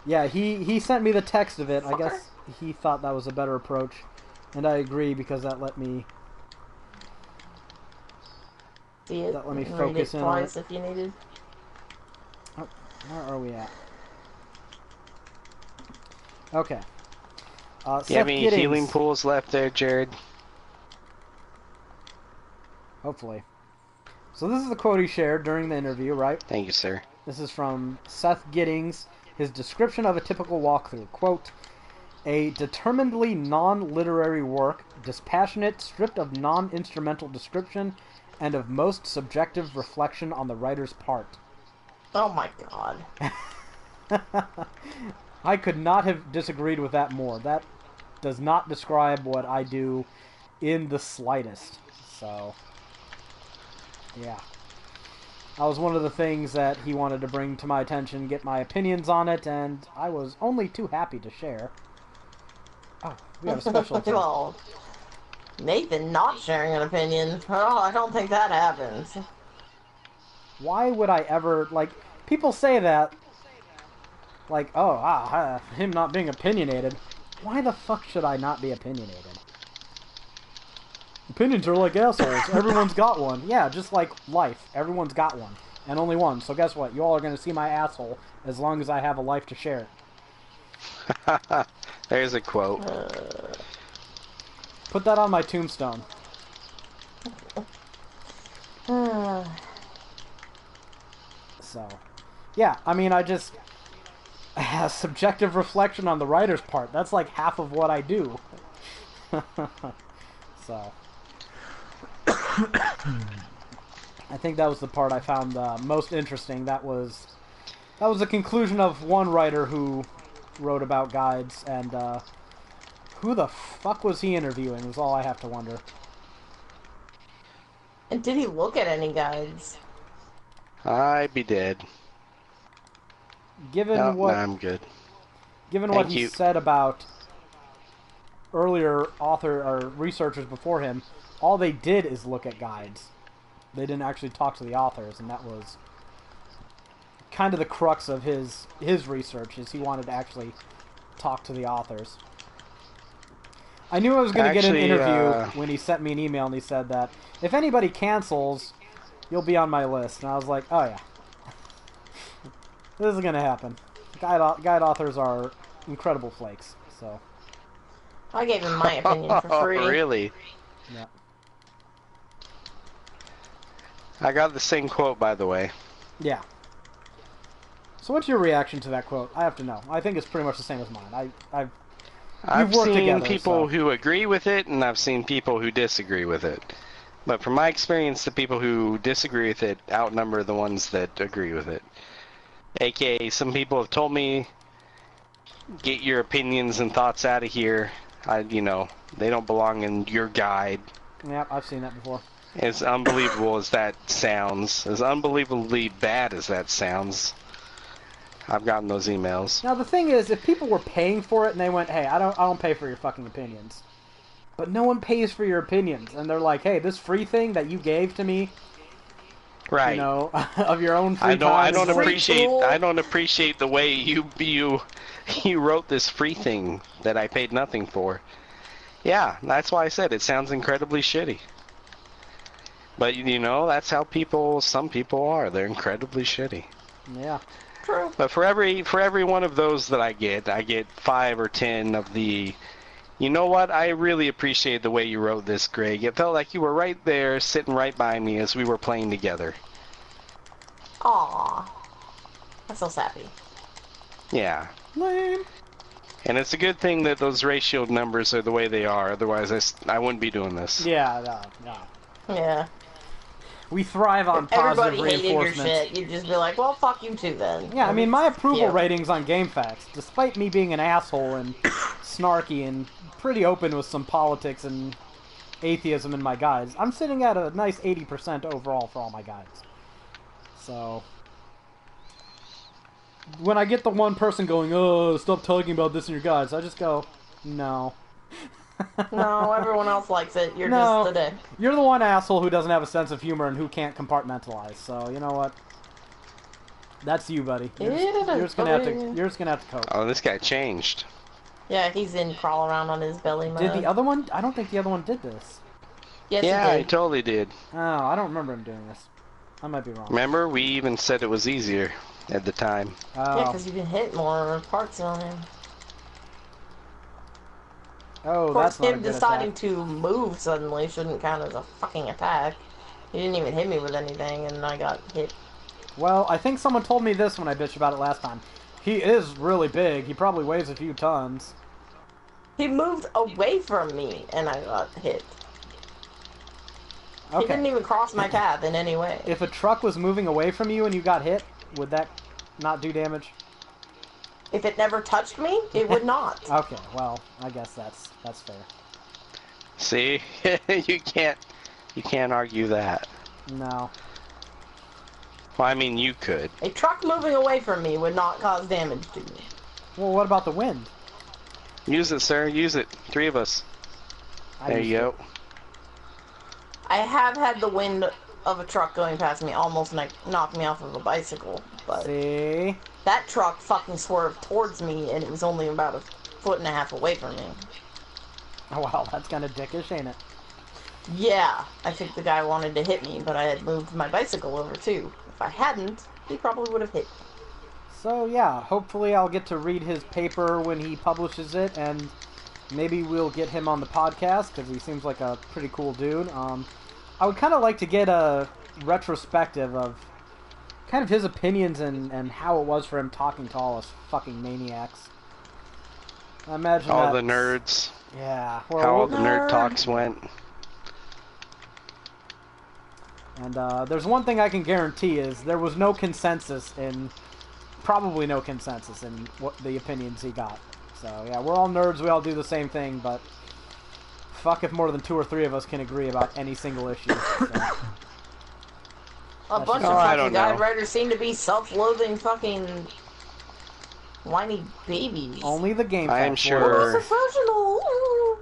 Yeah, he sent me the text of it. I guess he thought that was a better approach, and I agree, because that let me... That let me focus in on it. If you needed. Oh, where are we at? Okay. You have any healing pools left there, Jared? Hopefully. So this is the quote he shared during the interview, right? Thank you, sir. This is from Seth Giddings. His description of a typical walkthrough. Quote, a determinedly non-literary work, dispassionate, stripped of non-instrumental description, and of most subjective reflection on the writer's part. Oh my god. I could not have disagreed with that more. That does not describe what I do in the slightest. So, yeah. That was one of the things that he wanted to bring to my attention, get my opinions on it, and I was only too happy to share. Oh, we have a special too. Well, Nathan not sharing an opinion. Oh, I don't think that happens. Why would I ever, like, people say that, like, oh, him not being opinionated. Why the fuck should I not be opinionated? Opinions are like assholes. Everyone's got one. Yeah, just like life. Everyone's got one. And only one. So guess what? You all are going to see my asshole as long as I have a life to share it. There's a quote. Put that on my tombstone. So, yeah, I mean, I just... subjective reflection on the writer's part. That's like half of what I do. So... I think that was the part I found most interesting. That was the conclusion of one writer who wrote about guides, and who the fuck was he interviewing is all I have to wonder. And did he look at any guides? I'd be dead. given No, what I'm good. given Thank what he you. said about earlier author or researchers before him, all they did is look at guides. They didn't actually talk to the authors, and that was kind of the crux of his research, is he wanted to actually talk to the authors. I knew I was going to get an interview when he sent me an email and he said that if anybody cancels, you'll be on my list. And I was like, oh yeah, this is going to happen. Guide authors are incredible flakes. So I gave him my opinion for free. Oh, really? yeah. I got the same quote, by the way. Yeah. So what's your reaction to that quote? I have to know. I think it's pretty much the same as mine. I've worked seen together, people so. who agree with it, and I've seen people who disagree with it. But from my experience, the people who disagree with it outnumber the ones that agree with it. AKA, some people have told me, get your opinions and thoughts out of here. They don't belong in your guide. Yeah, I've seen that before. As unbelievable as that sounds, as unbelievably bad as that sounds, I've gotten those emails. Now the thing is, if people were paying for it and they went, "Hey, I don't pay for your fucking opinions," but no one pays for your opinions, and they're like, "Hey, this free thing that you gave to me, Right? Of your own free time." I don't appreciate the way you wrote this free thing that I paid nothing for. Yeah, that's why I said it sounds incredibly shitty. But that's how some people are. They're incredibly shitty. Yeah. True. But for every one of those that I get 5 or 10 of the, you know what, I really appreciate the way you wrote this, Greg. It felt like you were right there, sitting right by me as we were playing together. Aww. That's so sappy. Yeah. Lame. And it's a good thing that those ratio numbers are the way they are. Otherwise, I wouldn't be doing this. Yeah, no. Yeah. We thrive on If positive everybody hated your reinforcement. shit, you'd just be like, well, fuck you too then. Yeah, I mean, my approval Yeah. ratings on GameFAQs, despite me being an asshole and snarky and pretty open with some politics and atheism in my guides, I'm sitting at a nice 80% overall for all my guides. So, when I get the one person going, "Oh, stop talking about this in your guides," I just go, no. No, everyone else likes it. You're No. just the dick. You're the one asshole who doesn't have a sense of humor and who can't compartmentalize. So you know what? That's you, buddy. You're just gonna have to cope. Oh, this guy changed. Yeah, he's in crawl around on his belly mode. Did the other one? I don't think the other one did this. Yes, Yeah, he he did. totally did. Oh, I don't remember him doing this. I might be wrong. Remember, we even said it was easier at the time. Oh, Yeah, because you can hit more parts on him. oh, Of course, that's not a him good deciding attack. to move suddenly shouldn't count as a fucking attack. He didn't even hit me with anything, and I got hit. Well, I think someone told me this when I bitched about it last time. He is really big. He probably weighs a few tons. He moved away from me, and I got hit. He didn't Okay. even cross my path in any way. If a truck was moving away from you and you got hit, would that not do damage? If it never touched me, it would not. Okay, well, I guess that's fair. See, you can't argue that. No. Well, I mean, you could. A truck moving away from me would not cause damage to me. Well, what about the wind? Use it, sir. Use it. 3 of us. There you go. I have had the wind of a truck going past me almost knock me off of a bicycle, but See? that truck fucking swerved towards me, and it was only about a foot and a half away from me. Oh, wow, that's kind of dickish, ain't it? Yeah, I think the guy wanted to hit me, but I had moved my bicycle over too. If I hadn't, he probably would have hit me. So, yeah, hopefully I'll get to read his paper when he publishes it, and maybe we'll get him on the podcast, because he seems like a pretty cool dude. I would kind of like to get a retrospective of kind of his opinions and how it was for him talking to all us fucking maniacs. I imagine All the that's- nerds. Yeah. How all Well, the nerd talks went. and there's one thing I can guarantee is there was no consensus probably no consensus in what the opinions he got. So, yeah, we're all nerds, we all do the same thing, but fuck if more than 2 or 3 of us can agree about any single issue. So. A bunch Oh, of I fucking don't guide know. writers seem to be self-loathing fucking whiny babies. Only the game. I am facts sure- will. It's professional.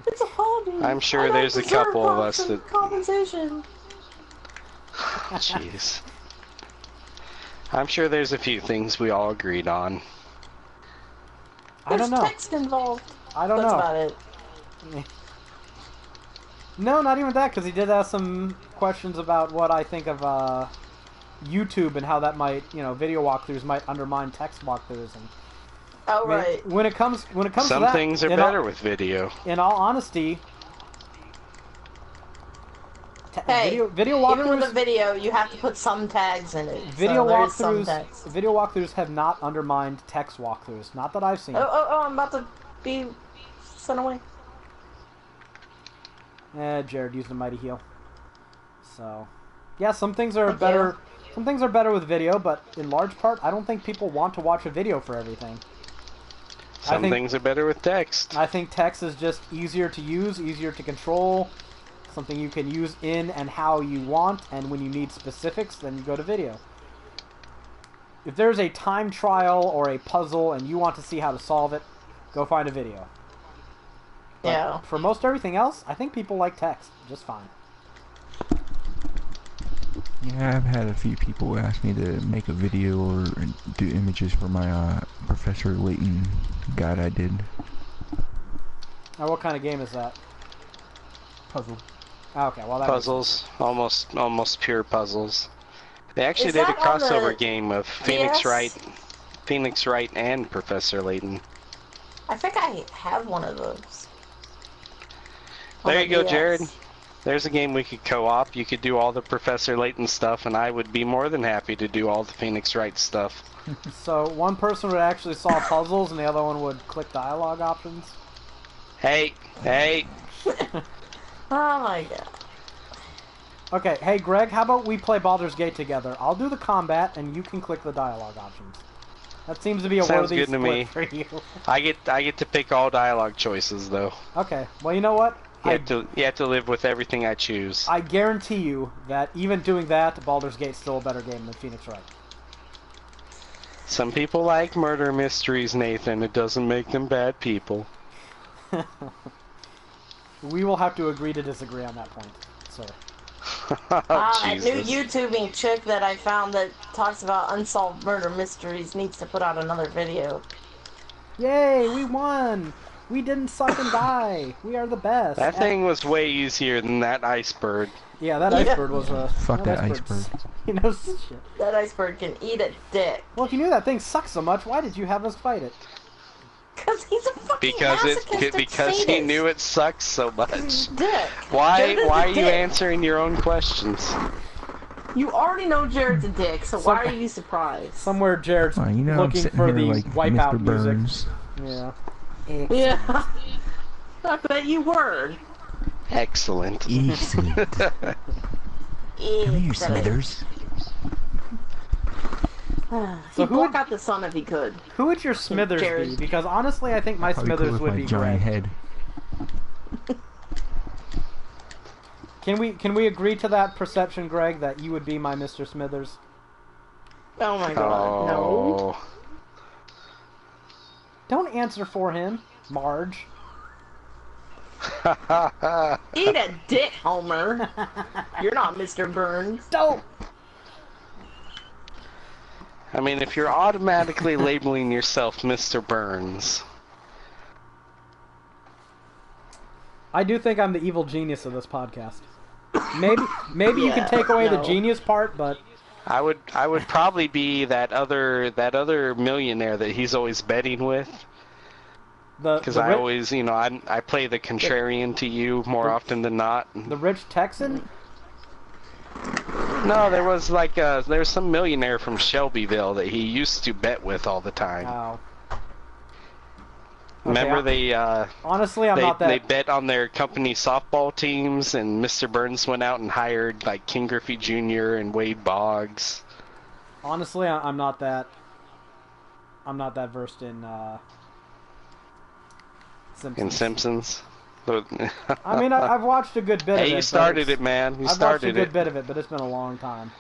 It's a hobby. I'm sure I don't there's a deserve couple of us that- compensation. Jeez. I'm sure there's a few things we all agreed on. I don't know. There's text involved. I don't That's know. about it. No, not even that, because he did ask some questions about what I think of YouTube and how that might, video walkthroughs might undermine text walkthroughs. And Oh, I mean, right. when it comes to Some that, things are better with video. In all honesty, Hey, video even with a walkthroughs, video, you have to put some tags in it. So there's some text. video walkthroughs have not undermined text walkthroughs. Not that I've seen. Oh, I'm about to be sent away. Jared used a mighty heal. So, yeah, some things are Thank better. Some things are better with video, but in large part, I don't think people want to watch a video for everything. Some things are better with text. I think text is just easier to use, easier to control, something you can use in and how you want, and when you need specifics, then you go to video. If there's a time trial or a puzzle and you want to see how to solve it, go find a video. But Yeah. for most everything else, I think people like text just fine. Yeah, I've had a few people ask me to make a video or do images for my Professor Layton guide I did. Now, what kind of game is that? Puzzle. Oh, okay, well that Puzzles, almost pure puzzles. They actually Is did a that on crossover the game of DS? Phoenix Wright and Professor Layton. I think I have one of those. On There the you go, DS. Jared. There's a game we could co-op. You could do all the Professor Layton stuff, and I would be more than happy to do all the Phoenix Wright stuff. So one person would actually solve puzzles and the other one would click dialogue options. Hey! Oh my god. Okay, hey Greg, how about we play Baldur's Gate together? I'll do the combat and you can click the dialogue options. That seems to be a Sounds worthy good to split me. for you. I get to pick all dialogue choices, though. Okay, well you know what? You have to live with everything I choose. I guarantee you that even doing that, Baldur's Gate's still a better game than Phoenix Wright. Some people like murder mysteries, Nathan. It doesn't make them bad people. We will have to agree to disagree on that point, sir. Oh, That new Jesus. YouTubing chick that I found that talks about unsolved murder mysteries needs to put out another video. Yay, we won! We didn't suck and die! We are the best! That thing was way easier than that iceberg. Yeah, that Yeah. iceberg was a... Fuck that iceberg's- iceberg. He knows his shit. That iceberg can eat a dick. Well, if you knew that thing sucks so much, why did you have us fight it? Cause he's a fucking Because he knew it sucks so much. Dick. Why Jared's are a you dick. answering your own questions? You already know Jared's a dick, so why are you surprised? Somewhere Jared's Well, you know, I'm looking sitting for here the like wipeout Mr. music. Burns. Yeah. Yeah. I bet you were. Excellent. Excellent. Come here, Smithers. He'd who block would- out the sun if he could. Who would your Smithers be? Jared. Because honestly, I think my Probably Smithers with would my be giant Greg. head. Can we agree to that perception, Greg, that you would be my Mr. Smithers? Oh my god, no. Oh. Don't answer for him, Marge. Eat a dick, Homer. You're not Mr. Burns. Don't! I mean, if you're automatically labeling yourself Mr. Burns, I do think I'm the evil genius of this podcast. Maybe you can Yeah, take away the no. genius part, but I would probably be that other millionaire that he's always betting with. Because I always, I play the contrarian to you more often than not. the rich Texan. No, there was some millionaire from Shelbyville that he used to bet with all the time. Oh. Remember they Honestly, I'm not that. they bet on their company softball teams, and Mr. Burns went out and hired like King Griffey Jr. and Wade Boggs. Honestly, I'm not that. I'm not that versed in Simpsons. In Simpsons. I mean, I've watched a good bit of it. Hey, you but started it's- it, man. You I've watched a started good it. bit of it, but it's been a long time.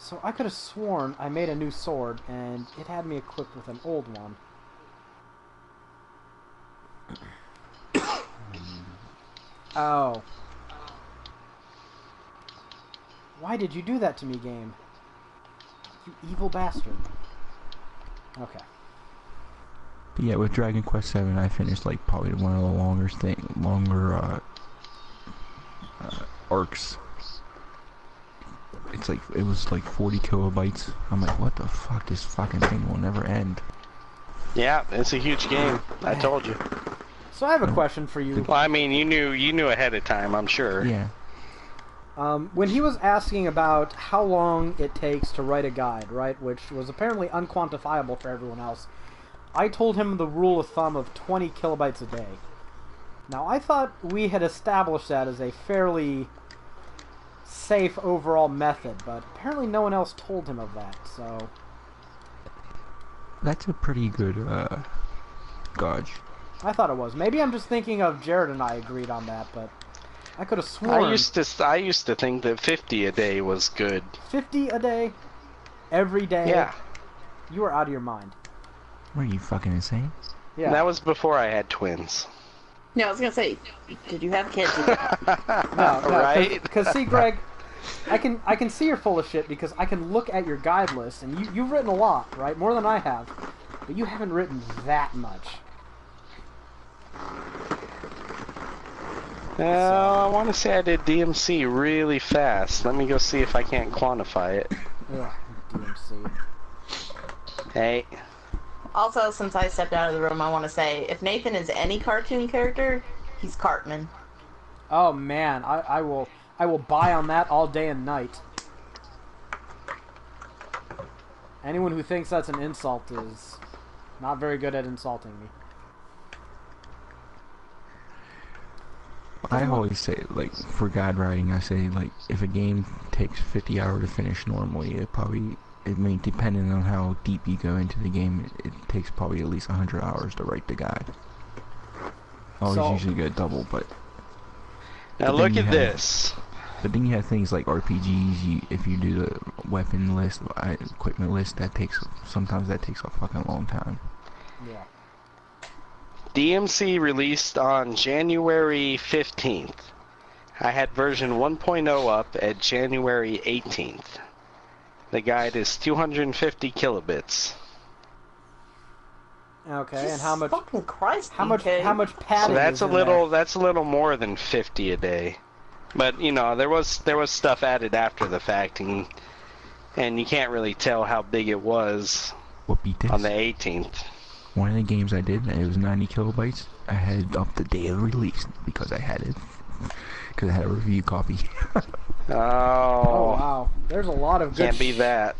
So I could have sworn I made a new sword, and it had me equipped with an old one. Oh. Why did you do that to me, game? You evil bastard. Okay. But yeah, with Dragon Quest VII, I finished like probably one of the longer arcs. It's like, it was like 40 kilobytes. I'm like, what the fuck? This fucking thing will never end. Yeah, it's a huge game. I told you. So I have a question for you. Well, I mean, you knew ahead of time, I'm sure. Yeah. When he was asking about how long it takes to write a guide, right, which was apparently unquantifiable for everyone else, I told him the rule of thumb of 20 kilobytes a day. Now, I thought we had established that as a fairly safe overall method, but apparently no one else told him of that, so... That's a pretty good, gauge. I thought it was. Maybe I'm just thinking of Jared and I agreed on that, but I could have sworn... I used to think that 50 a day was good. 50 a day? Every day? Yeah. You are out of your mind. What, are you fucking insane? Yeah. That was before I had twins. No, I was gonna say, did you have kids? No, Right? Because see, Greg, I can see you're full of shit because I can look at your guide list, and you've written a lot, right? More than I have. But you haven't written that much. I want to say I did DMC really fast. Let me go see if I can't quantify it. Ugh, DMC. Hey. Also, since I stepped out of the room, I want to say, if Nathan is any cartoon character, he's Cartman. Oh man, I will buy on that all day and night. Anyone who thinks that's an insult is not very good at insulting me. I always say, like, for guide writing, I say, like, if a game takes 50 hours to finish normally, I mean, depending on how deep you go into the game, it takes probably at least 100 hours to write the guide. I always usually get double, but... Now look at this. But then you have things like RPGs, if you do the weapon list, equipment list, sometimes that takes a fucking long time. Yeah. DMC released on January 15th. I had version 1.0 up at January 18th. The guide is 250 kilobits. Okay, Jesus and how much? Fucking Christ, How much DK. padding? So that's is a in little there? that's a little more than 50 a day. But you know, there was stuff added after the fact, and you can't really tell how big it was What beat this? on the 18th. One of the games I did, it was 90 kilobytes. I had it up the day of release because I had it. Because I had a review copy. Oh, wow. There's a lot of good can't be that.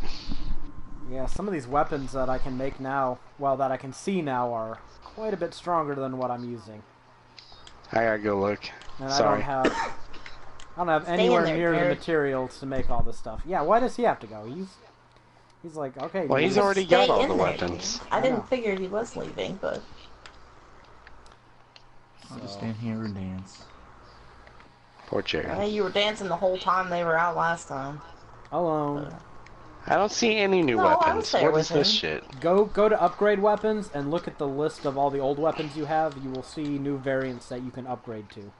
Yeah, some of these weapons that I can make now, well, that I can see now, are quite a bit stronger than what I'm using. I gotta go look. And Sorry. I don't have Stay anywhere in there, near the Jared. materials to make all this stuff. Yeah, why does he have to go? He's like, okay. Well, he's dude, already Stay got all in the there. weapons. I I know. didn't figure he was leaving, but... I'll just stand here and dance. Poor Jerry. Hey, you were dancing the whole time they were out last time. alone. I don't see any new No, I was weapons. there What is with this him. shit? Go to upgrade weapons and look at the list of all the old weapons you have. You will see new variants that you can upgrade to.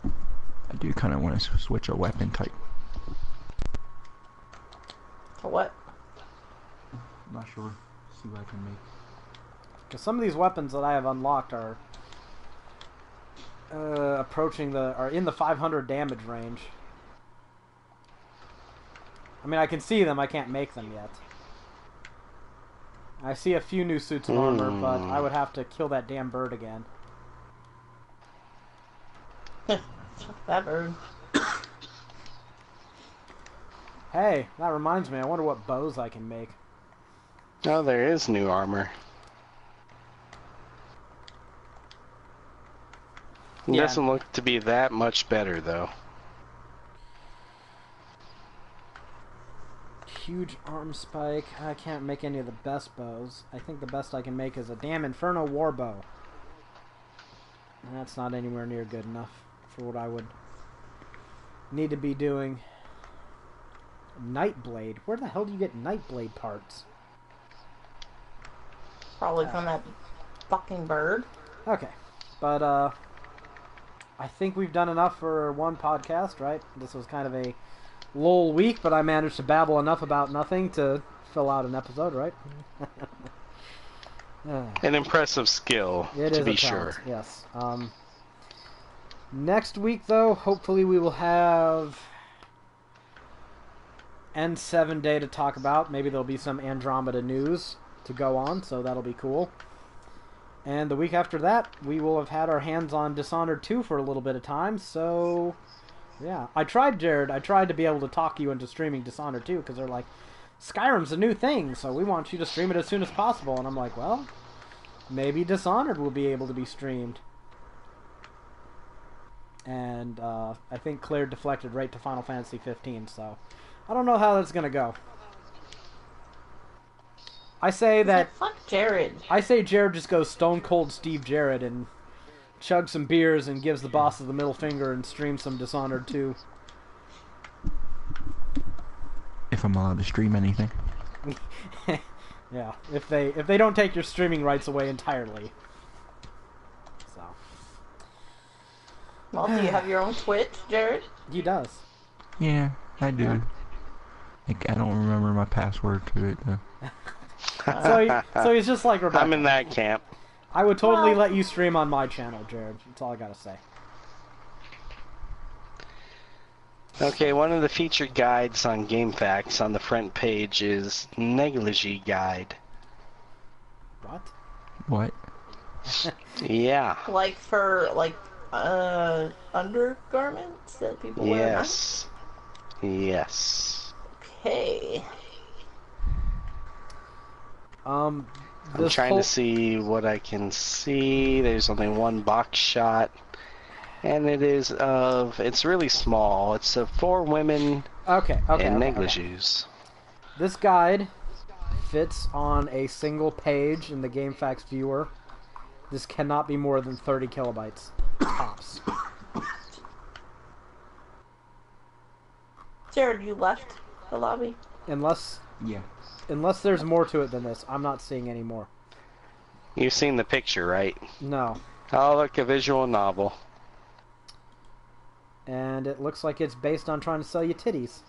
I do kind of want to switch a weapon type. For what? Not sure. See what I can make. Because some of these weapons that I have unlocked are are in the 500 damage range. I mean, I can see them, I can't make them yet. I see a few new suits of armor, but I would have to kill that damn bird again. That bird. Hey, that reminds me, I wonder what bows I can make. Oh, there is new armor. It Yeah. doesn't look to be that much better, though. Huge arm spike. I can't make any of the best bows. I think the best I can make is a damn Inferno war bow. And that's not anywhere near good enough for what I would need to be doing Nightblade. Where the hell do you get Nightblade parts? Probably from that fucking bird. Okay. But, I think we've done enough for one podcast, right? This was kind of a lull week, but I managed to babble enough about nothing to fill out an episode, right? An impressive skill, to be sure. Yes. Next week, though, hopefully we will have N7 Day to talk about. Maybe there'll be some Andromeda news to go on, so that'll be cool. And the week after that, we will have had our hands on Dishonored 2 for a little bit of time, so yeah. Jared, I tried to be able to talk you into streaming Dishonored 2, because they're like, Skyrim's a new thing, so we want you to stream it as soon as possible. And I'm like, well, maybe Dishonored will be able to be streamed. And I think Claire deflected right to Final Fantasy 15, so I don't know how that's going to go. I say that... Fuck Jared. I say Jared just goes stone cold Steve Jared and chugs some beers and gives the bosses the middle finger and streams some Dishonored 2. If I'm allowed to stream anything. Yeah, if they don't take your streaming rights away entirely. So. Well, do you have your own Twitch, Jared? He does. Yeah, I do. Yeah. Like, I don't remember my password to it though. So he's just like Rebecca. I'm in that camp. I would totally let you stream on my channel, Jared. That's all I gotta say. Okay, one of the featured guides on GameFAQs on the front page is Negligee Guide. What? What? Yeah. Like for, like, undergarments that people wear? Yes. Yes. Okay. I'm trying to see what I can see. There's only one box shot. And it's really small. It's for women in negligees. This guide fits on a single page in the GameFAQs viewer. This cannot be more than 30 kilobytes. Tops. Jared, you left the lobby? Unless Yeah. Unless there's more to it than this, I'm not seeing any more. You've seen the picture, right? No. Oh, look, a visual novel. And it looks like it's based on trying to sell you titties.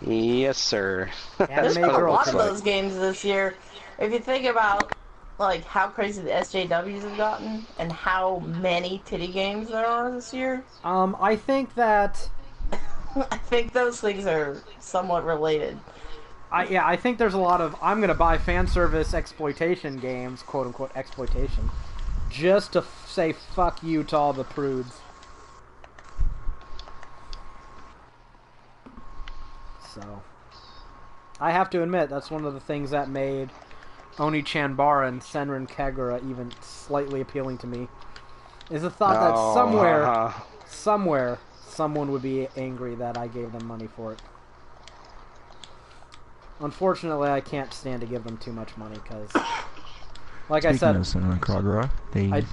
Yes, sir. There's been a girl lot of titties. those games this year. If you think about, like, how crazy the SJWs have gotten and how many titty games there are this year. I think that... I think those things are somewhat related. I think there's a lot of, I'm going to buy fan service exploitation games, quote-unquote exploitation, just to say fuck you to all the prudes. So, I have to admit, that's one of the things that made Oni Chanbara and Senran Kagura even slightly appealing to me, is the thought that somewhere, someone would be angry that I gave them money for it. Unfortunately, I can't stand to give them too much money, because, like I said... Speaking of Senran Kagura, they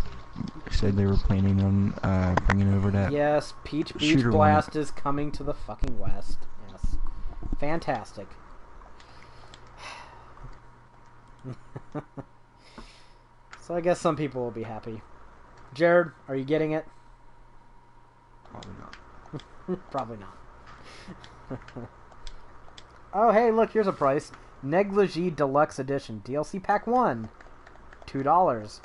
said they were planning on bringing over that... Yes, Peach Beach Blast is coming to the fucking West. Yes. Fantastic. So I guess some people will be happy. Jared, are you getting it? Probably not. Probably not. Oh, hey, look, here's a price. Negligee Deluxe Edition. DLC Pack 1. $2.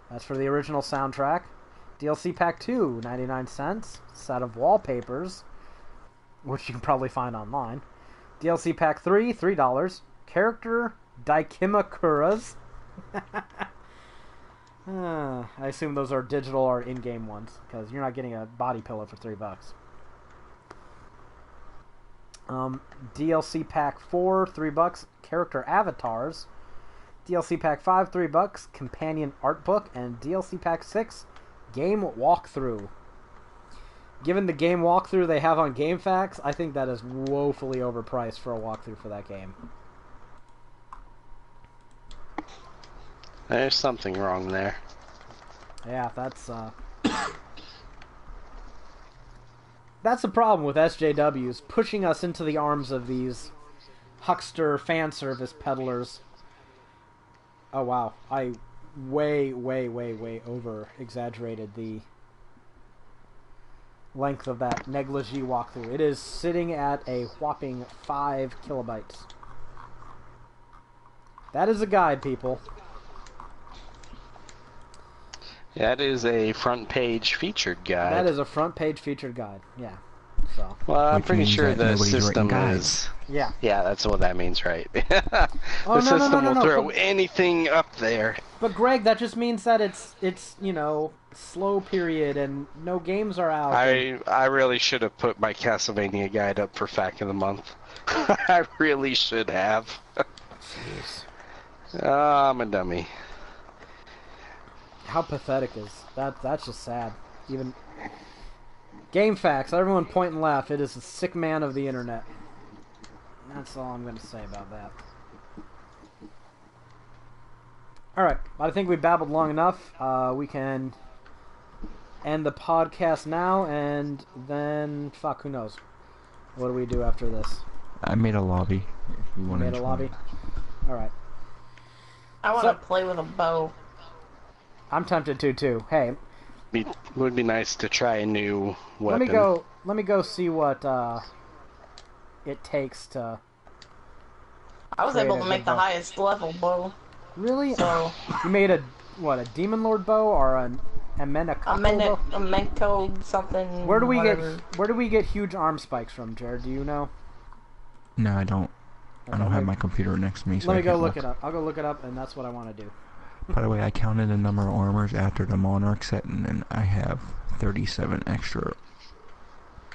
That's for the original soundtrack. DLC Pack 2, 99 cents. Set of wallpapers, which you can probably find online. DLC Pack 3, $3. Character Daikimakuras. I assume those are digital or in-game ones, because you're not getting a body pillow for $3. DLC Pack 4, $3. Character Avatars. DLC Pack 5, $3. Companion Art Book. And DLC Pack 6, Game Walkthrough. Given the game walkthrough they have on GameFAQs, I think that is woefully overpriced for a walkthrough for that game. There's something wrong there. that's the problem with SJWs, pushing us into the arms of these huckster fan service peddlers. Oh wow, I way over exaggerated the length of that negligee walkthrough. It is sitting at a whopping 5 kilobytes. That is a guide, people. That is a front page featured guide. That is a front page featured guide. Yeah. So. Well, I'm Which pretty means sure that the nobody's system written is. Yeah. Yeah, that's what that means, right? Oh, The system will no. throw anything up there. But Greg, that just means that it's you know, slow period and no games are out. I really should have put my Castlevania guide up for FAQ of the month. I really should have. Jeez. Oh, I'm a dummy. How pathetic is that? That's just sad. Even game facts. Everyone point and laugh. It is a sick man of the internet. That's all I'm going to say about that. All right, I think we babbled long enough. We can end the podcast now, and then fuck, who knows? What do we do after this? I made a lobby. If you want Made a lobby. All right. I want to play with a bow. I'm tempted to too. Hey, It would be nice to try a new weapon. let me go see what it takes to. I was Create able a to good make the bow. highest level bow. Really? So You made a demon lord bow or an Amenakako bow? a Menko something. Where do we get huge arm spikes from, Jared? Do you know? No, I don't. I don't have my computer next to me, so Let I me go can't look it up. I'll go look it up, and that's what I want to do. By the way, I counted the number of armors after the Monarch set, and I have 37 extra.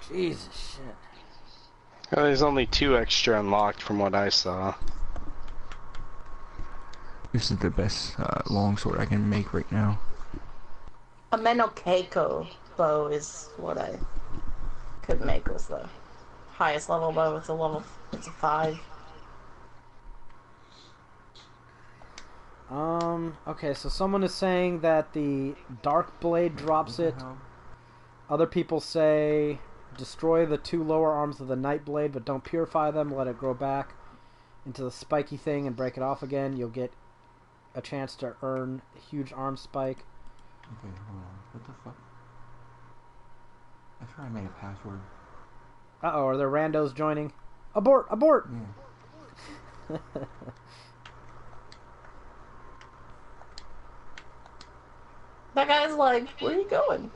Jesus shit. Well, there's only 2 extra unlocked from what I saw. This is the best longsword I can make right now. A Menokeko bow is what I could make with the highest level bow. It's a 5. Okay, so someone is saying that the Dark Blade drops it. Other people say destroy the 2 lower arms of the Night Blade, but don't purify them. Let it grow back into the spiky thing and break it off again. You'll get a chance to earn a huge arm spike. Okay, hold on. What the fuck? I thought I made a password. Uh-oh, are there randos joining? Abort! Abort! Yeah. That guy's like, where are you going?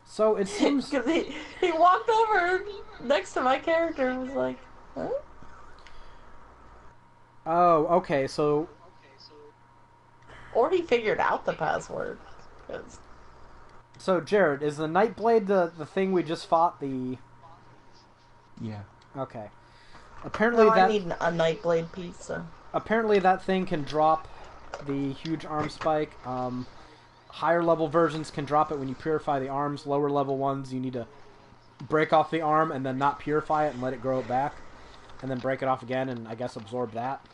So it seems... Because he walked over next to my character and was like, huh? Oh, okay, so... Or he figured out the password. 'Cause So, Jared, is the Nightblade the thing we just fought? Yeah. Okay. Apparently no, that... I need a Nightblade piece, so... Apparently that thing can drop the huge arm spike. Higher level versions can drop it when you purify the arms. Lower level ones, you need to break off the arm and then not purify it and let it grow back. And then break it off again and, I guess, absorb that.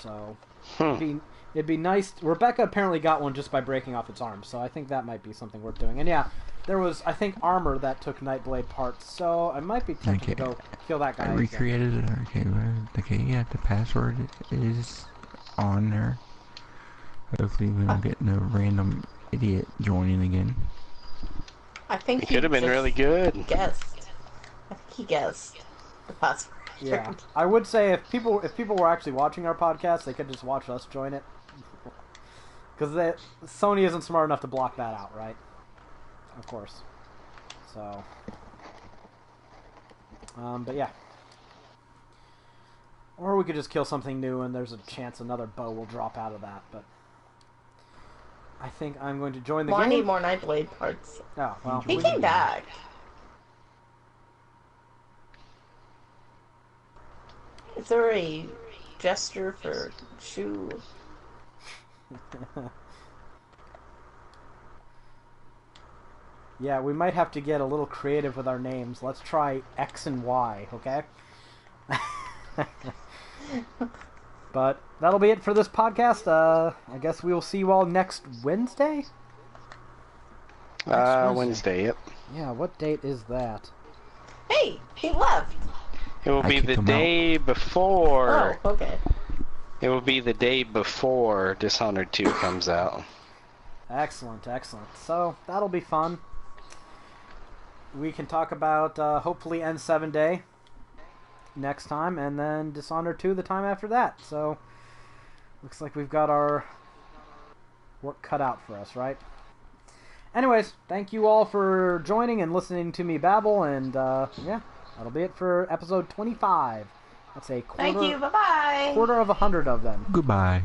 So, it'd be nice... Rebecca apparently got one just by breaking off its arm, so I think that might be something worth doing. And yeah, there was, I think, armor that took Nightblade parts, so I might be tempted to go kill that guy. I recreated it. Okay, yeah, the password is on there. Hopefully we don't get no random idiot joining again. I think It could have been just really good. Guessed. I think he guessed the password. Yeah, I would say if people were actually watching our podcast, they could just watch us join it, because Sony isn't smart enough to block that out, right? Of course. So, but yeah, or we could just kill something new, and there's a chance another bow will drop out of that. But I think I'm going to join the Well, game. I need more Nightblade parts. Oh well, He came back. Is there a gesture for shoe? Yeah, we might have to get a little creative with our names. Let's try X and Y, okay? But that'll be it for this podcast. I guess we will see you all next Wednesday? Wednesday, yep. Yeah, what date is that? Hey, he left. It will be the day before. Oh, okay. It will be the day before Dishonored 2 comes out. Excellent, excellent. So, that'll be fun. We can talk about, hopefully, N7 Day next time, and then Dishonored 2 the time after that. So, looks like we've got our work cut out for us, right? Anyways, thank you all for joining and listening to me babble, and yeah, that'll be it for episode 25. That's a quarter, Thank you, bye-bye. quarter of 100 of them. Goodbye.